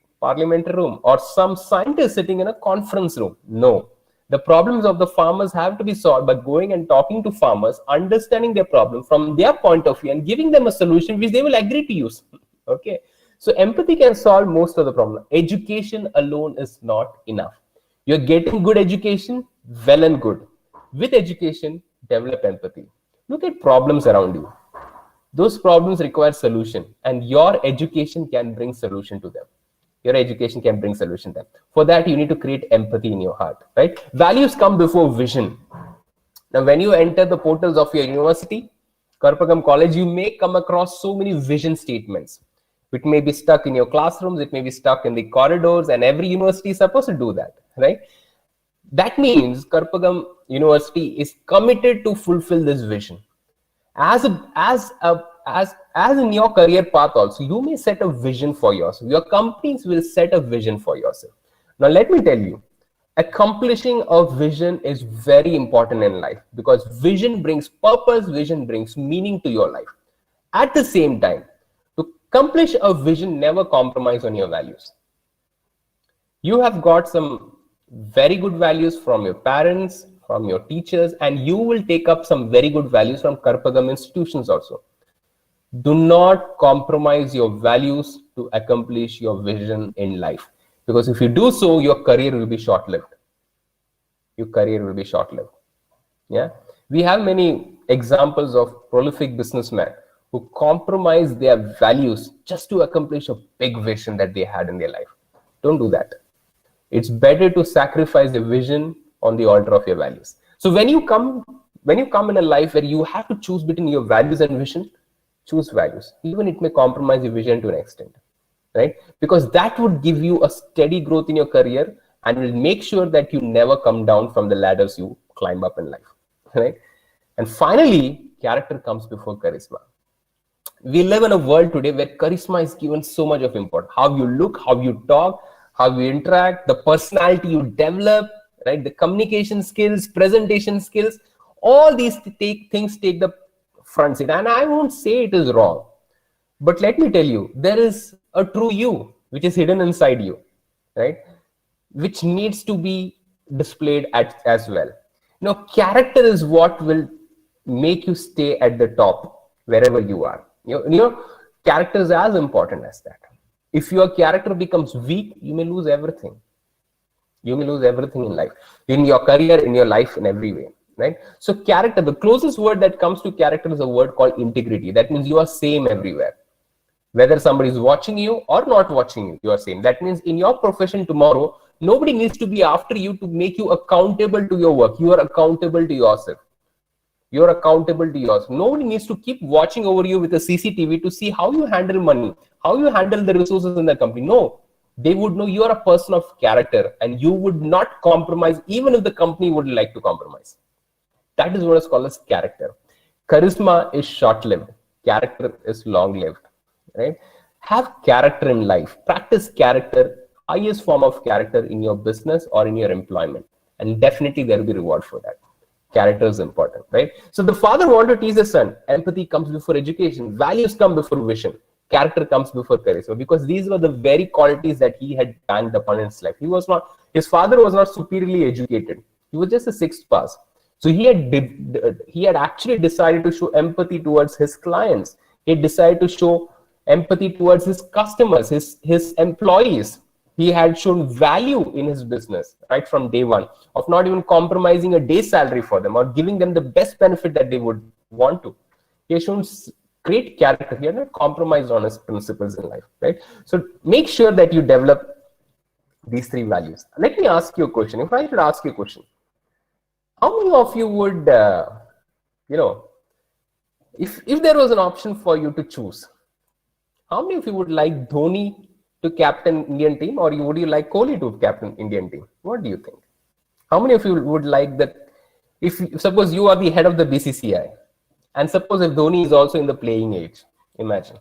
room or some scientist sitting in a conference room. No, the problems of the farmers have to be solved by going and talking to farmers, understanding their problem from their point of view and giving them a solution which they will agree to use. Okay, so empathy can solve most of the problem. Education alone is not enough. You're getting good education, well and good. With education, develop empathy. Look at problems around you. Those problems require solution, and your education can bring solution to them. Your education can bring solution to them. For that, you need to create empathy in your heart, right? Values come before vision. Now, when you enter the portals of your university, Karpagam College, you may come across so many vision statements. It may be stuck in your classrooms, it may be stuck in the corridors, and every university is supposed to do that, right? That means Karpagam University is committed to fulfill this vision. As in your career path also, you may set a vision for yourself. Your companies will set a vision for yourself. Now, let me tell you, accomplishing a vision is very important in life because vision brings purpose, vision brings meaning to your life. At the same time, to accomplish a vision, never compromise on your values. You have got some very good values from your parents, from your teachers, and you will take up some very good values from Karpagam institutions also. Do not compromise your values to accomplish your vision in life. Because if you do so, your career will be short-lived. Your career will be short-lived. Yeah, we have many examples of prolific businessmen who compromise their values just to accomplish a big vision that they had in their life. Don't do that. It's better to sacrifice the vision on the altar of your values. So when you come in a life where you have to choose between your values and vision, choose values. Even it may compromise your vision to an extent, right? Because that would give you a steady growth in your career and will make sure that you never come down from the ladders you climb up in life, right? And finally, character comes before charisma. We live in a world today where charisma is given so much of importance. How you look, how you talk, how you interact, the personality you develop, right? The communication skills, presentation skills, all these things take the front seat. And I won't say it is wrong, but let me tell you, there is a true you which is hidden inside you, right? Which needs to be displayed as well. Character is what will make you stay at the top wherever you are. Character is as important as that. If your character becomes weak, you may lose everything. You may lose everything in life, in your career, in your life, in every way, right? So character, the closest word that comes to character is a word called integrity. That means you are same everywhere. Whether somebody is watching you or not watching you, you are same. That means in your profession tomorrow, nobody needs to be after you to make you accountable to your work. You are accountable to yourself. You're accountable to yourself. Nobody needs to keep watching over you with a CCTV to see how you handle money, how you handle the resources in the company. No, they would know you are a person of character and you would not compromise even if the company would like to compromise. That is what is called as character. Charisma is short-lived. Character is long-lived, right? Have character in life. Practice character, highest form of character in your business or in your employment. And definitely there will be reward for that. Character is important, right? So the father wanted to teach his son, empathy comes before education, values come before vision, character comes before charisma, because these were the very qualities that he had banked upon in his life. His father was not superiorly educated. He was just a sixth pass. So he had actually decided to show empathy towards his clients. He decided to show empathy towards his customers, his employees. He had shown value in his business right from day one, of not even compromising a day's salary for them or giving them the best benefit that they would want to. He has shown great character. He had not compromised on his principles in life, right? So make sure that you develop these three values. Let me ask you a question. If I should ask you a question, how many of you would, if there was an option for you to choose, how many of you would like Dhoni to captain Indian team, or would you like Kohli to captain Indian team? What do you think? How many of you would like that? If suppose you are the head of the BCCI, and suppose if Dhoni is also in the playing age, imagine.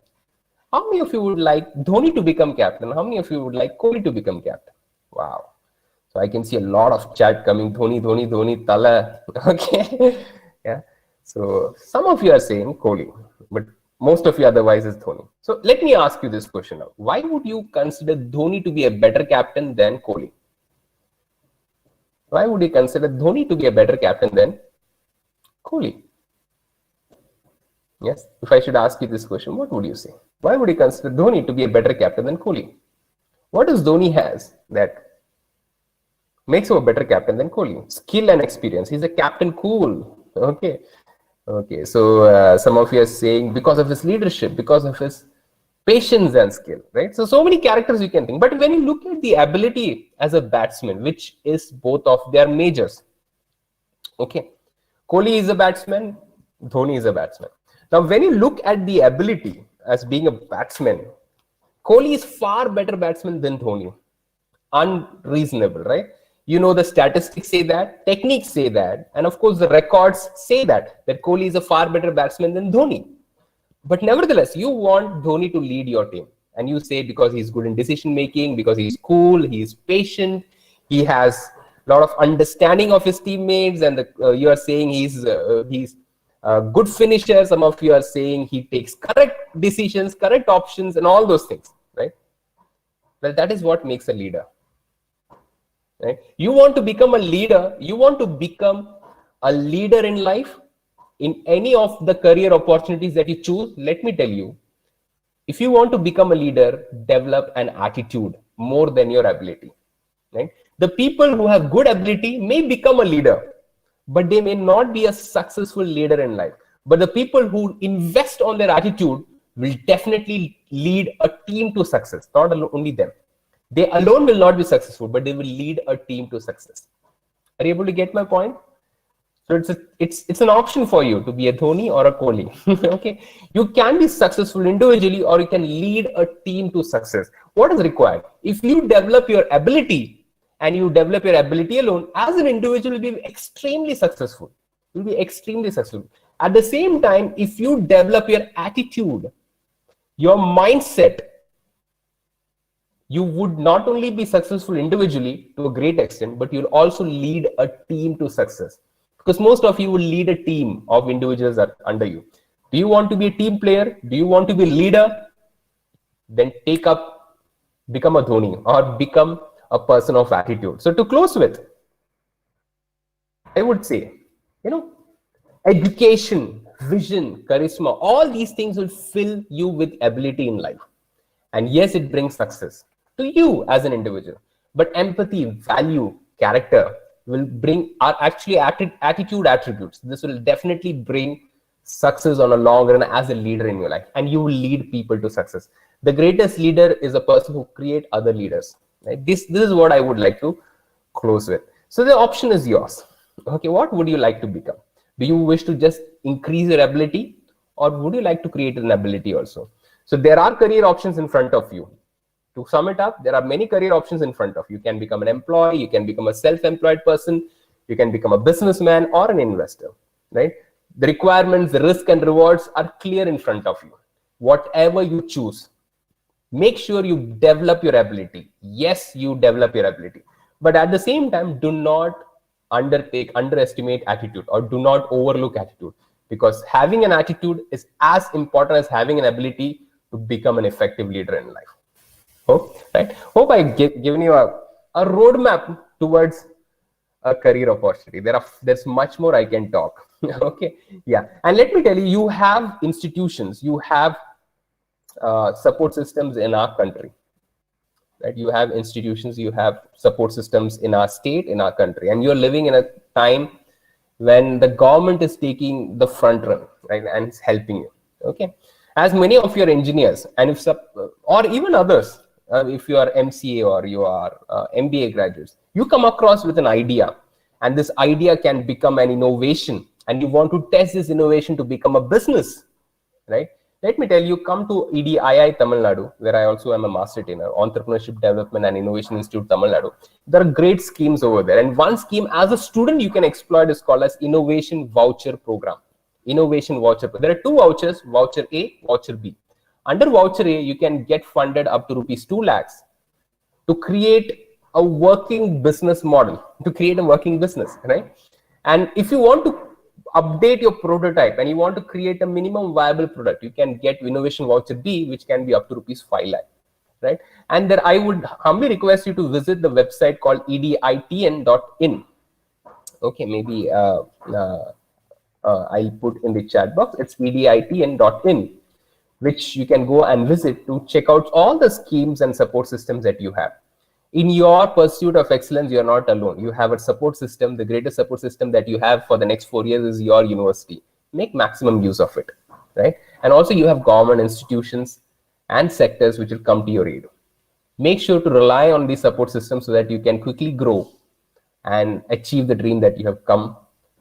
How many of you would like Dhoni to become captain? How many of you would like Kohli to become captain? Wow. So I can see a lot of chat coming, Dhoni, Tala. Okay. Yeah. So some of you are saying Kohli, but most of you otherwise is Dhoni. So let me ask you this question now. Why would you consider Dhoni to be a better captain than Kohli? Why would you consider Dhoni to be a better captain than Kohli? Yes. If I should ask you this question, what would you say? Why would you consider Dhoni to be a better captain than Kohli? What does Dhoni has that makes him a better captain than Kohli? Skill and experience. He's a captain cool. Okay. Okay. So some of you are saying because of his leadership, because of his patience and skill, right? So many characters you can think. But when you look at the ability as a batsman, which is both of their majors, okay, Kohli is a batsman, Dhoni is a batsman. Now, when you look at the ability as being a batsman, Kohli is far better batsman than Dhoni. Unreasonable, right? The statistics say that, techniques say that, and of course the records say that Kohli is a far better batsman than Dhoni. But nevertheless, you want Dhoni to lead your team. And you say because he's good in decision making, because he's cool, he's patient, he has a lot of understanding of his teammates, and you are saying he's a good finisher. Some of you are saying he takes correct decisions, correct options, and all those things, right? Well, that is what makes a leader. Right? You want to become a leader, you want to become a leader in life, in any of the career opportunities that you choose. Let me tell you, if you want to become a leader, develop an attitude more than your ability. Right? The people who have good ability may become a leader, but they may not be a successful leader in life. But the people who invest on their attitude will definitely lead a team to success, not only them. They alone will not be successful, but they will lead a team to success. Are you able to get my point? So it's an option for you to be a Dhoni or a Kohli. Okay, you can be successful individually, or you can lead a team to success. What is required? If you develop your ability and you develop your ability alone, as an individual, you'll be extremely successful. You'll be extremely successful. At the same time, if you develop your attitude, your mindset, you would not only be successful individually to a great extent, but you'll also lead a team to success. Because most of you will lead a team of individuals that under you. Do you want to be a team player? Do you want to be a leader? Then become a Dhoni or become a person of attitude. So to close with, I would say, education, vision, charisma, all these things will fill you with ability in life. And yes, it brings success to you as an individual. But empathy, value, character will bring are actually attitude attributes. This will definitely bring success on a long run as a leader in your life. And you will lead people to success. The greatest leader is a person who creates other leaders. Right? This is what I would like to close with. So the option is yours. Okay, what would you like to become? Do you wish to just increase your ability, or would you like to create an ability also? So there are career options in front of you. To sum it up, there are many career options in front of you. You can become an employee, you can become a self-employed person, you can become a businessman or an investor, right? The requirements, the risk and rewards are clear in front of you. Whatever you choose, make sure you develop your ability. Yes, you develop your ability. But at the same time, do not underestimate attitude, or do not overlook attitude, because having an attitude is as important as having an ability to become an effective leader in life. Hope I given you a roadmap towards a career opportunity. There's much more I can talk. Okay, yeah, and let me tell you, you have institutions, you have support systems in our country. Right? You have institutions, you have support systems in our state, in our country, and you're living in a time when the government is taking the front run, right, and it's helping you. Okay, as many of your engineers and or even others, if you are MCA or you are MBA graduates, you come across with an idea, and this idea can become an innovation, and you want to test this innovation to become a business, right? Let me tell you, come to EDII Tamil Nadu, where I also am a master trainer, Entrepreneurship Development and Innovation Institute Tamil Nadu. There are great schemes over there. And one scheme as a student you can exploit is called as Innovation Voucher Program. Innovation Voucher. There are two vouchers, Voucher A, Voucher B. Under Voucher A, you can get funded up to rupees 2 lakhs to create a working business model, to create a working business, right? And if you want to update your prototype and you want to create a minimum viable product, you can get Innovation Voucher B, which can be up to rupees 5 lakh, right? And then I would humbly request you to visit the website called editn.in. Okay, maybe I'll put in the chat box. It's editn.in, which you can go and visit to check out all the schemes and support systems that you have. In your pursuit of excellence, you're not alone. You have a support system. The greatest support system that you have for the next 4 years is your university. Make maximum use of it, right? And also you have government institutions and sectors which will come to your aid. Make sure to rely on these support systems so that you can quickly grow and achieve the dream that you have come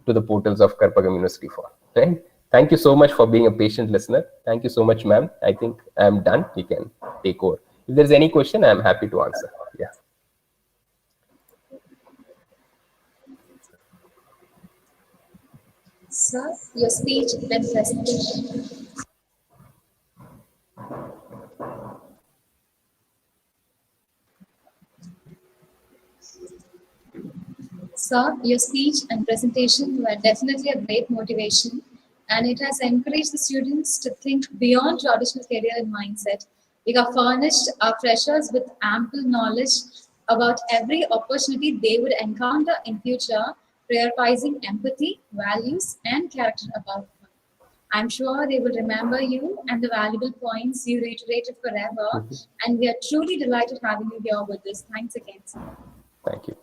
to the portals of Karpagam University for, right? Thank you so much for being a patient listener. Thank you so much, ma'am. I think I'm done. You can take over. If there's any question, I'm happy to answer. Yeah. Sir, your speech and presentation. Sir, your speech and presentation were definitely a great motivation, and it has encouraged the students to think beyond traditional career and mindset. We have furnished our freshers with ample knowledge about every opportunity they would encounter in future, prioritizing empathy, values, and character above all. I'm sure they will remember you and the valuable points you reiterated forever, and we are truly delighted having you here with us. Thanks again, sir. Thank you.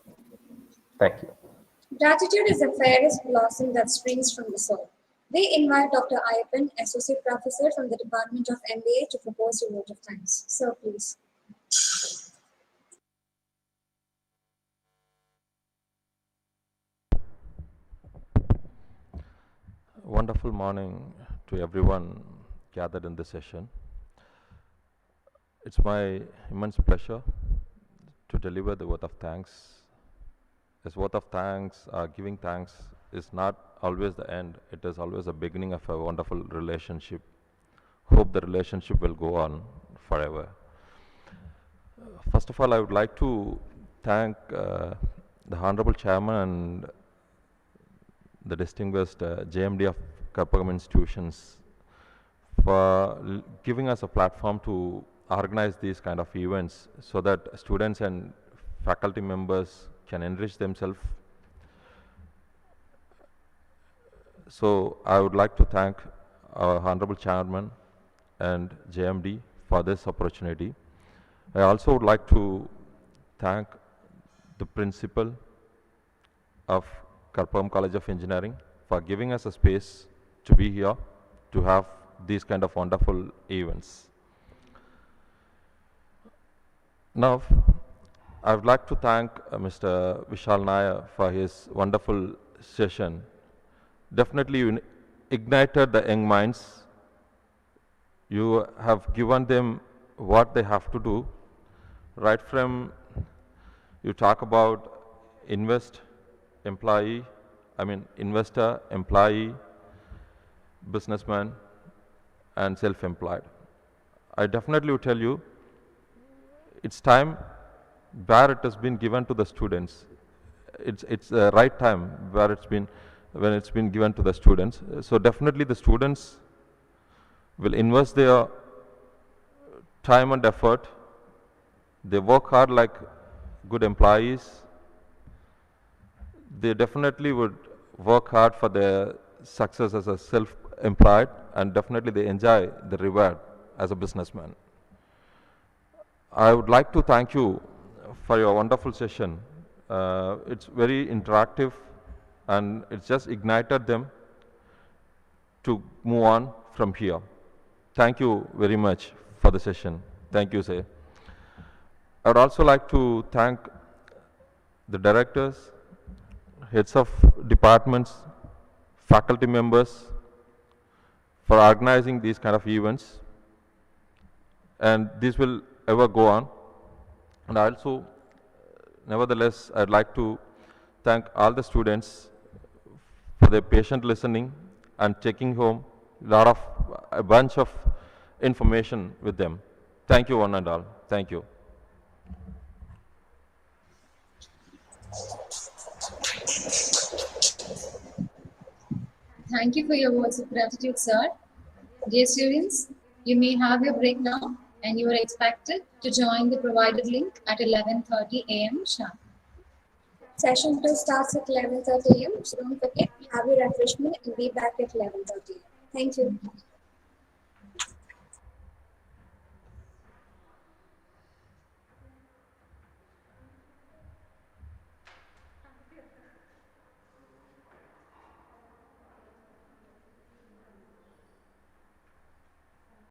Thank you. Gratitude is the fairest blossom that springs from the soul. We invite Dr. Ayappan, Associate Professor from the Department of MBA, to propose a vote of thanks. Sir, please. Wonderful morning to everyone gathered in this session. It's my immense pleasure to deliver the vote of thanks. This vote of thanks, giving thanks, is not always the end. It is always the beginning of a wonderful relationship. Hope the relationship will go on forever. First of all, I would like to thank the Honorable Chairman and the distinguished JMD of Karpagam Institutions for giving us a platform to organize these kind of events so that students and faculty members can enrich themselves. So I would like to thank our Honorable Chairman and JMD for this opportunity. I also would like to thank the principal of Karpagam College of Engineering for giving us a space to be here to have these kind of wonderful events. Now, I would like to thank Mr. Vishal Nair for his wonderful session. Definitely you ignited the young minds. You have given them what they have to do. Right from you talk about investor, employee, businessman, and self-employed. I definitely would tell you, it's time where it has been given to the students. It's the right time where when it's been given to the students. So definitely the students will invest their time and effort. They work hard like good employees. They definitely would work hard for their success as a self-employed, and definitely they enjoy the reward as a businessman. I would like to thank you for your wonderful session. It's very interactive and it's just ignited them to move on from here. Thank you very much for the session. Thank you, sir. I would also like to thank the directors, heads of departments, faculty members for organizing these kind of events, and this will ever go on. And also, nevertheless, I'd like to thank all the students for their patient listening and taking home a bunch of information with them. Thank you one and all. Thank you. Thank you for your words of gratitude, sir. Dear students, you may have your break now and you are expected to join the provided link at 11:30 a.m. sharp. Session 2 starts at 11:30 a.m. So don't forget, have your refreshment and be back at 11:30 a.m. Thank you.